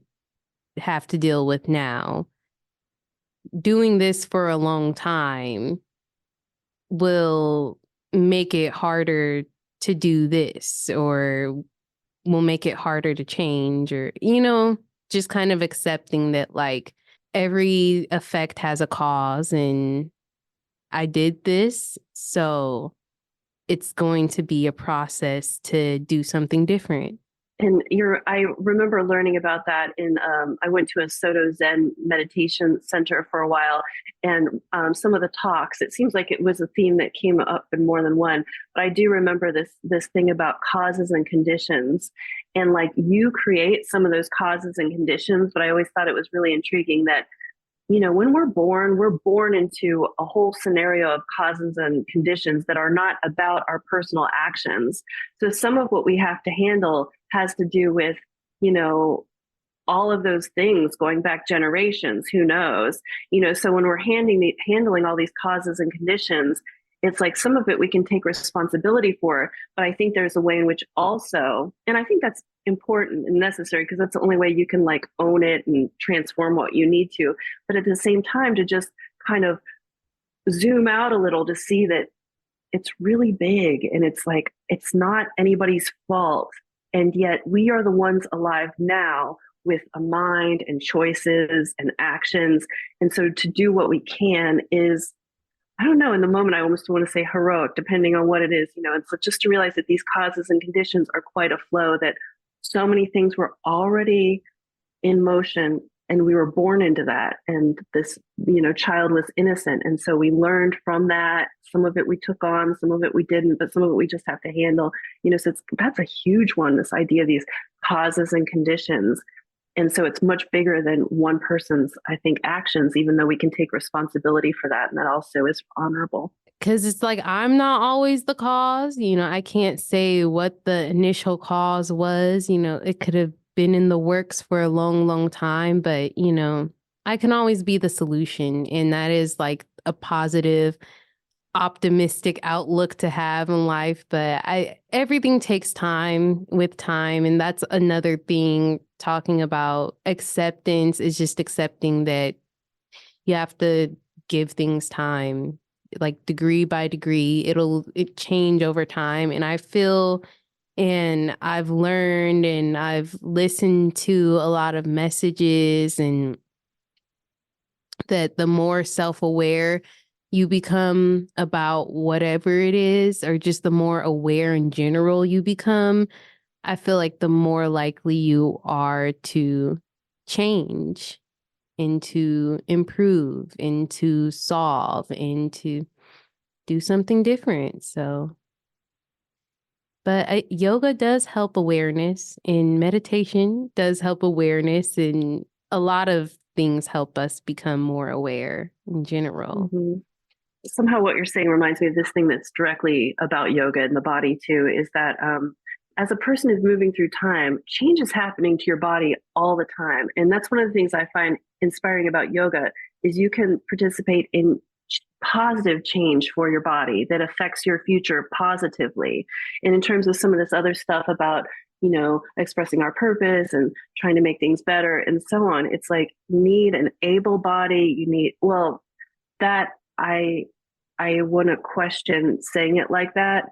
have to deal with now. Doing this for a long time will make it harder to do this or will make it harder to change or, just kind of accepting that like every effect has a cause and I did this. So it's going to be a process to do something different. And I remember learning about that I went to a Soto Zen meditation center for a while, and some of the talks, it seems like it was a theme that came up in more than one, but I do remember this thing about causes and conditions, and like you create some of those causes and conditions, but I always thought it was really intriguing that when we're born into a whole scenario of causes and conditions that are not about our personal actions. So some of what we have to handle has to do with, you know, all of those things going back generations, who knows? So when we're handling all these causes and conditions, it's like some of it we can take responsibility for, but I think there's a way in which also, and I think that's important and necessary because that's the only way you can like own it and transform what you need to. But at the same time, to just kind of zoom out a little to see that it's really big and it's like, it's not anybody's fault. And yet we are the ones alive now with a mind and choices and actions. And so to do what we can is, I don't know, in the moment, I almost want to say heroic, depending on what it is, and so just to realize that these causes and conditions are quite a flow, that so many things were already in motion and we were born into that. And this, child was innocent. And so we learned from that. Some of it we took on, some of it we didn't, but some of it we just have to handle, so that's a huge one, this idea of these causes and conditions. And so it's much bigger than one person's, I think, actions, even though we can take responsibility for that. And that also is honorable. Because it's like, I'm not always the cause. I can't say what the initial cause was. It could have been in the works for a long, long time. But, I can always be the solution. And that is like a positive, optimistic outlook to have in life, but everything takes time with time. And that's another thing talking about acceptance is just accepting that you have to give things time, like degree by degree. It change over time. And I feel and I've learned and I've listened to a lot of messages and that the more self-aware you become about whatever it is, or just the more aware in general you become, I feel like the more likely you are to change and to improve and to solve and to do something different. So, but yoga does help awareness, and meditation does help awareness, and a lot of things help us become more aware in general. Mm-hmm. Somehow what you're saying reminds me of this thing that's directly about yoga and the body too, is that as a person is moving through time, change is happening to your body all the time. And that's one of the things I find inspiring about yoga is you can participate in positive change for your body that affects your future positively. And in terms of some of this other stuff about, you know, expressing our purpose and trying to make things better and so on, it's like you need an able body. You need, well, that I wouldn't question saying it like that,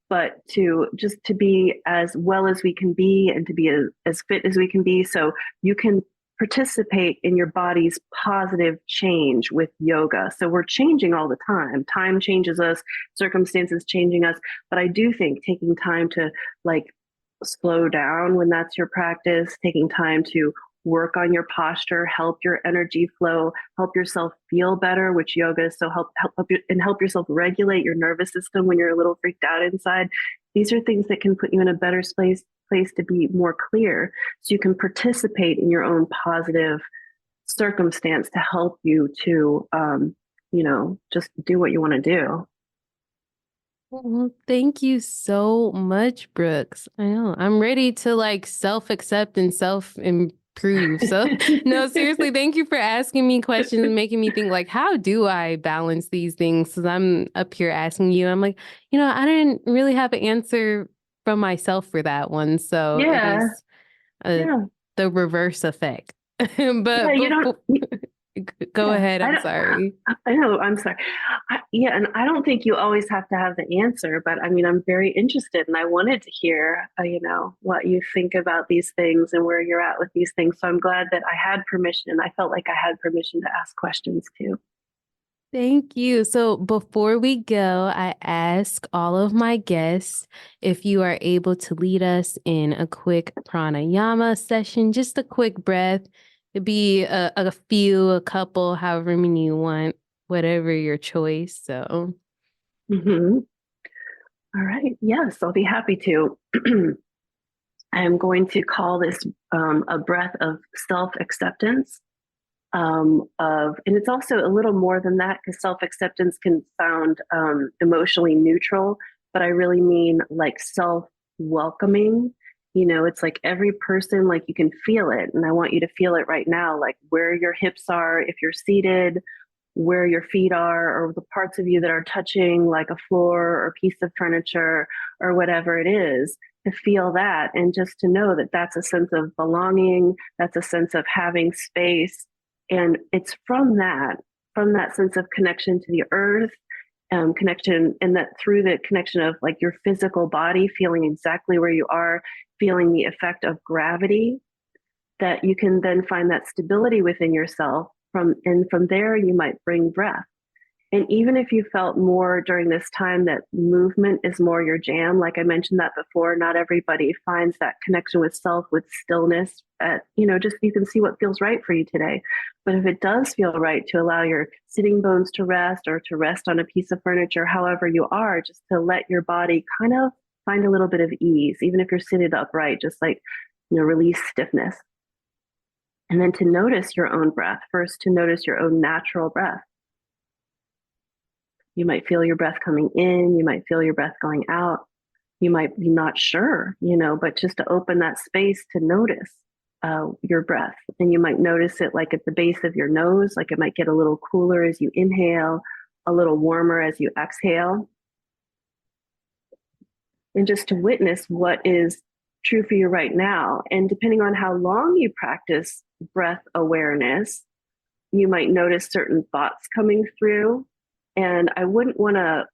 but to just to be as well as we can be and to be as fit as we can be so you can participate in your body's positive change with yoga. So we're changing all the time. Time changes us, circumstances changing us, but I do think taking time to like slow down when that's your practice, taking time to work on your posture, help your energy flow, help yourself feel better, which yoga is so help you and help yourself regulate your nervous system when you're a little freaked out inside. These are things that can put you in a better place to be more clear, so you can participate in your own positive circumstance to help you to, just do what you want to do. Well, thank you so much, Brooks. I know I'm ready to like self-accept and self-improve. So no, seriously, thank you for asking me questions and making me think like, how do I balance these things? Because I'm up here asking you, I'm like, I didn't really have an answer from myself for that one. So it Yeah, is yeah, the reverse effect. yeah. But You don't. go Yeah, ahead. I'm sorry. I know. I'm sorry. Yeah, and I don't think you always have to have the answer, but I mean, I'm very interested, and I wanted to hear, what you think about these things and where you're at with these things. So I'm glad that I had permission, and I felt like I had permission to ask questions too. Thank you. So before we go, I ask all of my guests if you are able to lead us in a quick pranayama session, just a quick breath. It'd be a couple, however many you want, whatever your choice. So, Mm-hmm. All right. Yes, I'll be happy to. I'm going to call this a breath of self acceptance. And it's also a little more than that because self acceptance can sound emotionally neutral, but I really mean like self welcoming. It's like every person, like you can feel it. And I want you to feel it right now, like where your hips are, if you're seated, where your feet are, or the parts of you that are touching, like a floor or piece of furniture or whatever it is, to feel that. And just to know that that's a sense of belonging, that's a sense of having space. And it's from that sense of connection to the earth, connection, and that through the connection of like your physical body, feeling exactly where you are, feeling the effect of gravity, that you can then find that stability within yourself. And from there, you might bring breath. And even if you felt more during this time that movement is more your jam, like I mentioned that before, not everybody finds that connection with self, with stillness. Just you can see what feels right for you today. But if it does feel right to allow your sitting bones to rest or to rest on a piece of furniture, however you are, just to let your body kind of find a little bit of ease, even if you're seated upright, just like, release stiffness. And then to notice your own breath, first to notice your own natural breath. You might feel your breath coming in, you might feel your breath going out. You might be not sure, but just to open that space to notice your breath. And you might notice it like at the base of your nose, like it might get a little cooler as you inhale, a little warmer as you exhale. And just to witness what is true for you right now. And depending on how long you practice breath awareness, you might notice certain thoughts coming through. And I wouldn't want to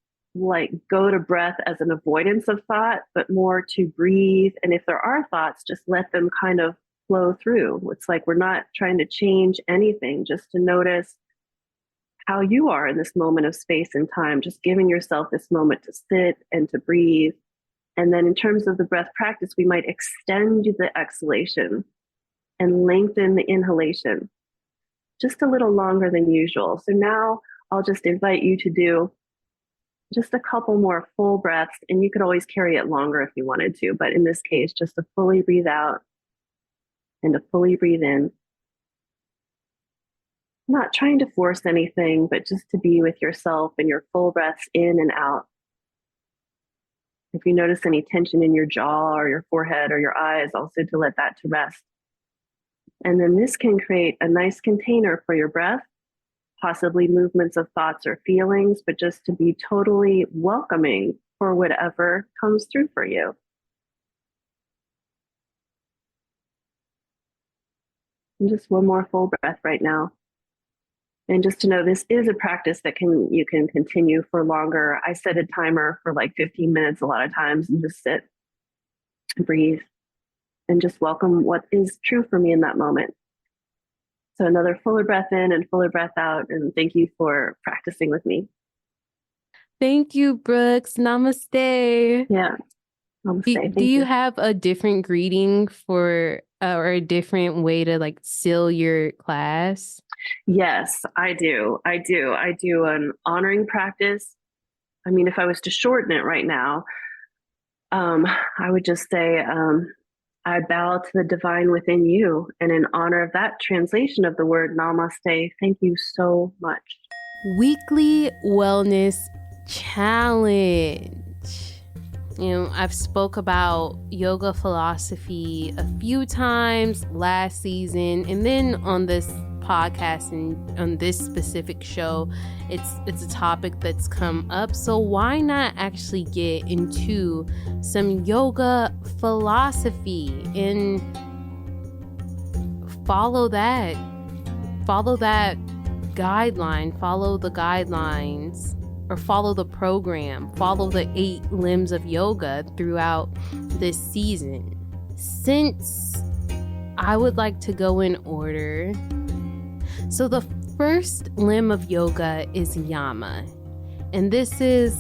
go to breath as an avoidance of thought, but more to breathe. And if there are thoughts, just let them kind of flow through. It's like we're not trying to change anything, just to notice how you are in this moment of space and time, just giving yourself this moment to sit and to breathe. And then in terms of the breath practice, we might extend the exhalation and lengthen the inhalation just a little longer than usual. So now I'll just invite you to do just a couple more full breaths, and you could always carry it longer if you wanted to. But in this case, just to fully breathe out and to fully breathe in. Not trying to force anything, but just to be with yourself and your full breaths in and out. If you notice any tension in your jaw or your forehead or your eyes, also to let that to rest. And then this can create a nice container for your breath, possibly movements of thoughts or feelings, but just to be totally welcoming for whatever comes through for you. And just one more full breath right now. And just to know, this is a practice that you can continue for longer. I set a timer for like 15 minutes a lot of times, and just sit, breathe, and just welcome what is true for me in that moment. So another fuller breath in and fuller breath out. And thank you for practicing with me. Thank you, Brooks. Namaste. Yeah. Namaste. Do you have a different greeting for or a different way to seal your class? Yes, I do. I do an honoring practice. I mean, if I was to shorten it right now, I would just say, I bow to the divine within you. And in honor of that translation of the word namaste, thank you so much. Weekly Wellness Challenge. I've spoke about yoga philosophy a few times last season, and then on this podcast and on this specific show, it's a topic that's come up. So why not actually get into some yoga philosophy and follow that guideline, follow the guidelines, or follow the program, follow the 8 limbs of yoga throughout this season. Since I would like to go in order. So the first limb of yoga is yama. And this is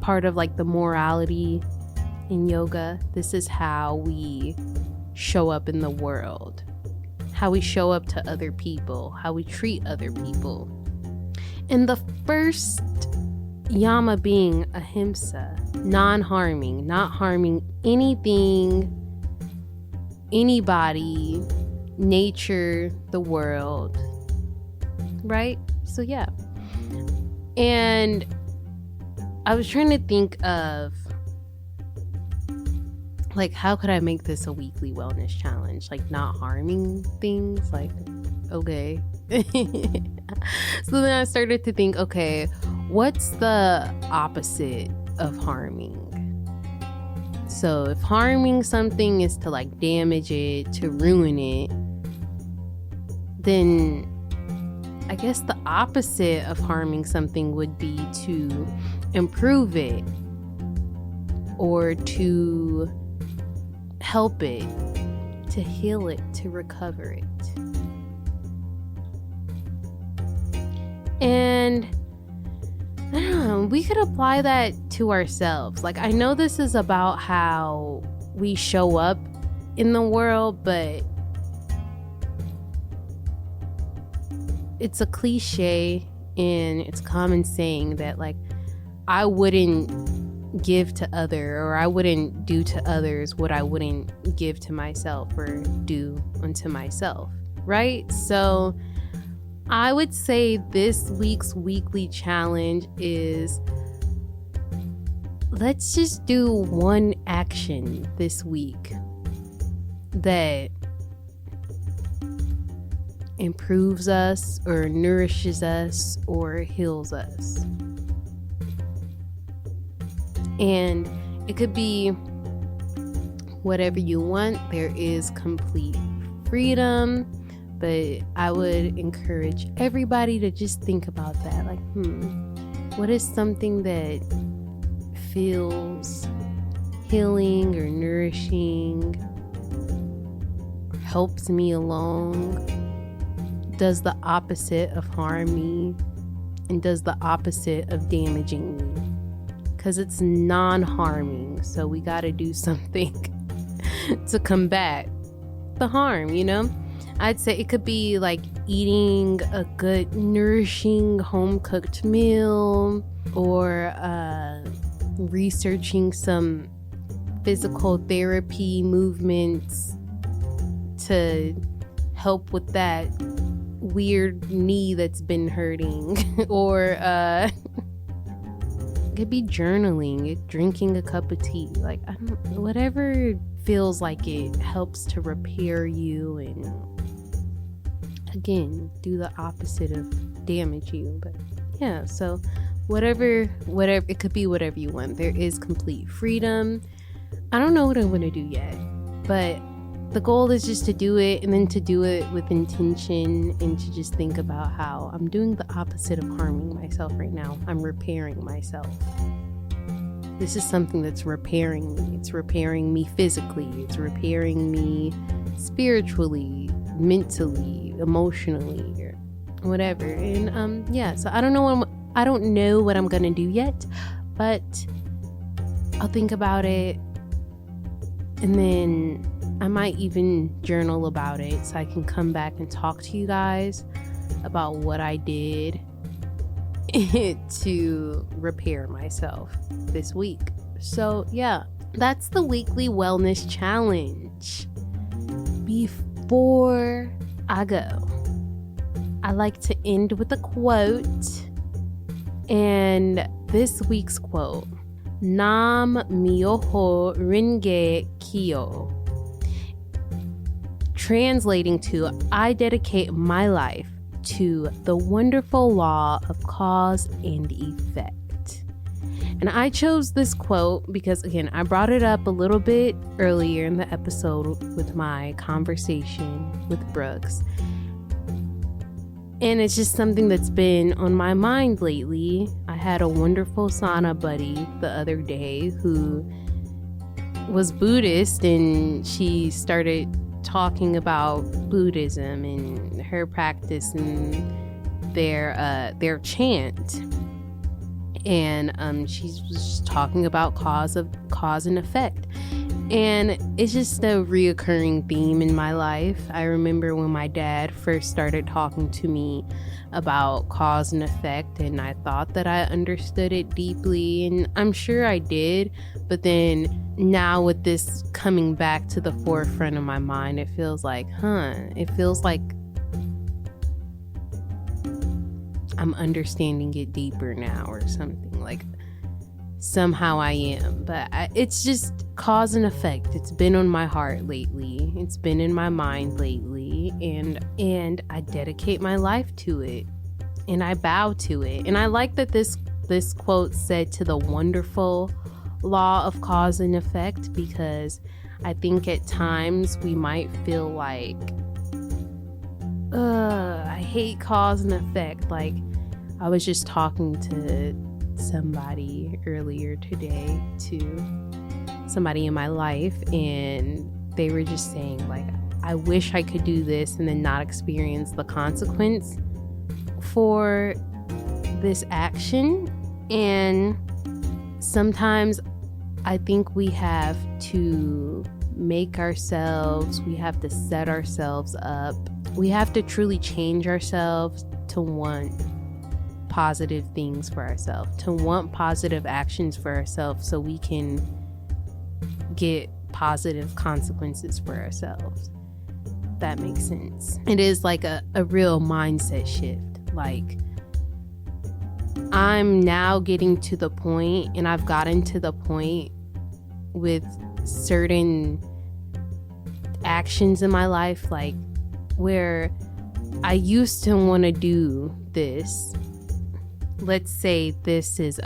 part of the morality in yoga. This is how we show up in the world, how we show up to other people, how we treat other people. And the first yama being ahimsa, non-harming, not harming anything, anybody, nature, the world, right? So yeah. And I was trying to think of how could I make this a weekly wellness challenge? Not harming things, okay. So then I started to think, okay, what's the opposite of harming? So if harming something is to damage it, to ruin it, then I guess the opposite of harming something would be to improve it or to help it, to heal it, to recover it. And I don't know, we could apply that to ourselves. I know this is about how we show up in the world, but it's a cliche and it's common saying that I wouldn't give to or I wouldn't do to others what I wouldn't give to myself or do unto myself, right? So I would say this week's weekly challenge is, let's just do one action this week that improves us or nourishes us or heals us. And it could be whatever you want. There is complete freedom, but I would encourage everybody to just think about that. Like, what is something that feels healing or nourishing, or helps me along, does the opposite of harm me, and does the opposite of damaging me? Because it's non-harming, so we got to do something to combat the harm, you know? I'd say it could be like eating a good, nourishing, home-cooked meal, or researching some physical therapy movements to help with that weird knee that's been hurting. Or it could be journaling, drinking a cup of tea, like whatever feels like it helps to repair you and, again, do the opposite of damage you. But yeah, so whatever, it could be whatever you want. There is complete freedom. I don't know what I'm going to do yet, but the goal is just to do it, and then to do it with intention, and to just think about how I'm doing the opposite of harming myself right now. I'm repairing myself. This is something that's repairing me. It's repairing me physically. It's repairing me spiritually, mentally, emotionally, or whatever. And so I don't know what I'm gonna do yet, but I'll think about it, and then I might even journal about it so I can come back and talk to you guys about what I did to repair myself this week. So yeah, that's the weekly wellness challenge. Before I go, I like to end with a quote, and this week's quote: Nam Myoho Renge Kyo, translating to, I dedicate my life to the wonderful law of cause and effect. And I chose this quote because, again, I brought it up a little bit earlier in the episode with my conversation with Brooks. And it's just something that's been on my mind lately. I had a wonderful sauna buddy the other day who was Buddhist, and she started talking about Buddhism and her practice and their chant. And she was just talking about cause and effect. And it's just a reoccurring theme in my life. I remember when my dad first started talking to me about cause and effect, and I thought that I understood it deeply, and I'm sure I did. But then now, with this coming back to the forefront of my mind, it feels like, it feels like I'm understanding it deeper now, or something. Like, somehow I am. But it's just cause and effect. It's been on my heart lately. It's been in my mind lately. And I dedicate my life to it. And I bow to it. And I like that this quote said to the wonderful law of cause and effect, because I think at times we might feel like, I hate cause and effect. Like, I was just talking to somebody earlier today, to somebody in my life, and they were just saying, like, I wish I could do this and then not experience the consequence for this action. And sometimes I think we have to make ourselves, we have to set ourselves up, we have to truly change ourselves to want positive things for ourselves, to want positive actions for ourselves, so we can get positive consequences for ourselves. That makes sense. It is like a real mindset shift. Like, I'm now getting to the point, and I've gotten to the point with certain actions in my life, like, where I used to want to do this. Let's say this is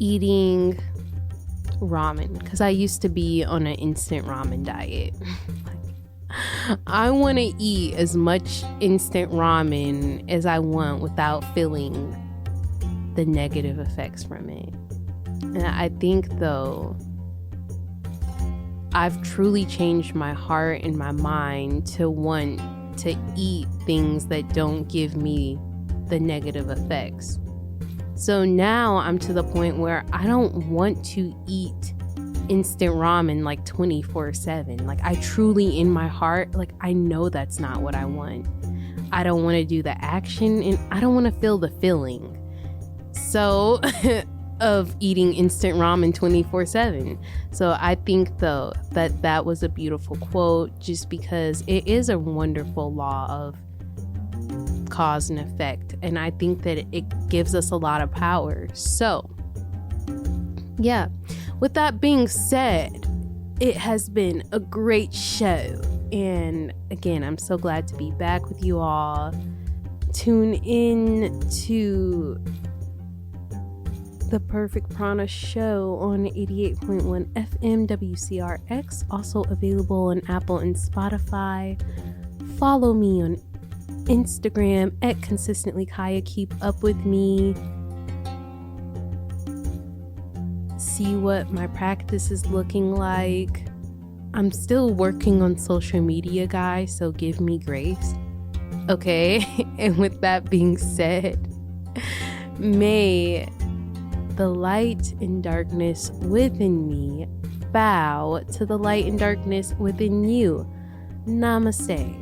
eating ramen, because I used to be on an instant ramen diet. I want to eat as much instant ramen as I want without feeling the negative effects from it. And I think, though, I've truly changed my heart and my mind to want to eat things that don't give me the negative effects. So now I'm to the point where I don't want to eat instant ramen like 24/7. Like, I truly, in my heart, like, I know that's not what I want. I don't want to do the action, and I don't want to feel the feeling. So of eating instant ramen 24/7. So I think, though, that was a beautiful quote, just because it is a wonderful law of cause and effect, and I think that it gives us a lot of power. So yeah, with that being said, it has been a great show, and again, I'm so glad to be back with you all. Tune in to the Perfect Prana show on 88.1 FM WCRX, also available on Apple and Spotify. Follow me on Instagram at consistently Kyah. Keep up with me. See what my practice is looking like. I'm still working on social media, guys, so give me grace. Okay? And with that being said, may the light and darkness within me bow to the light and darkness within you. Namaste.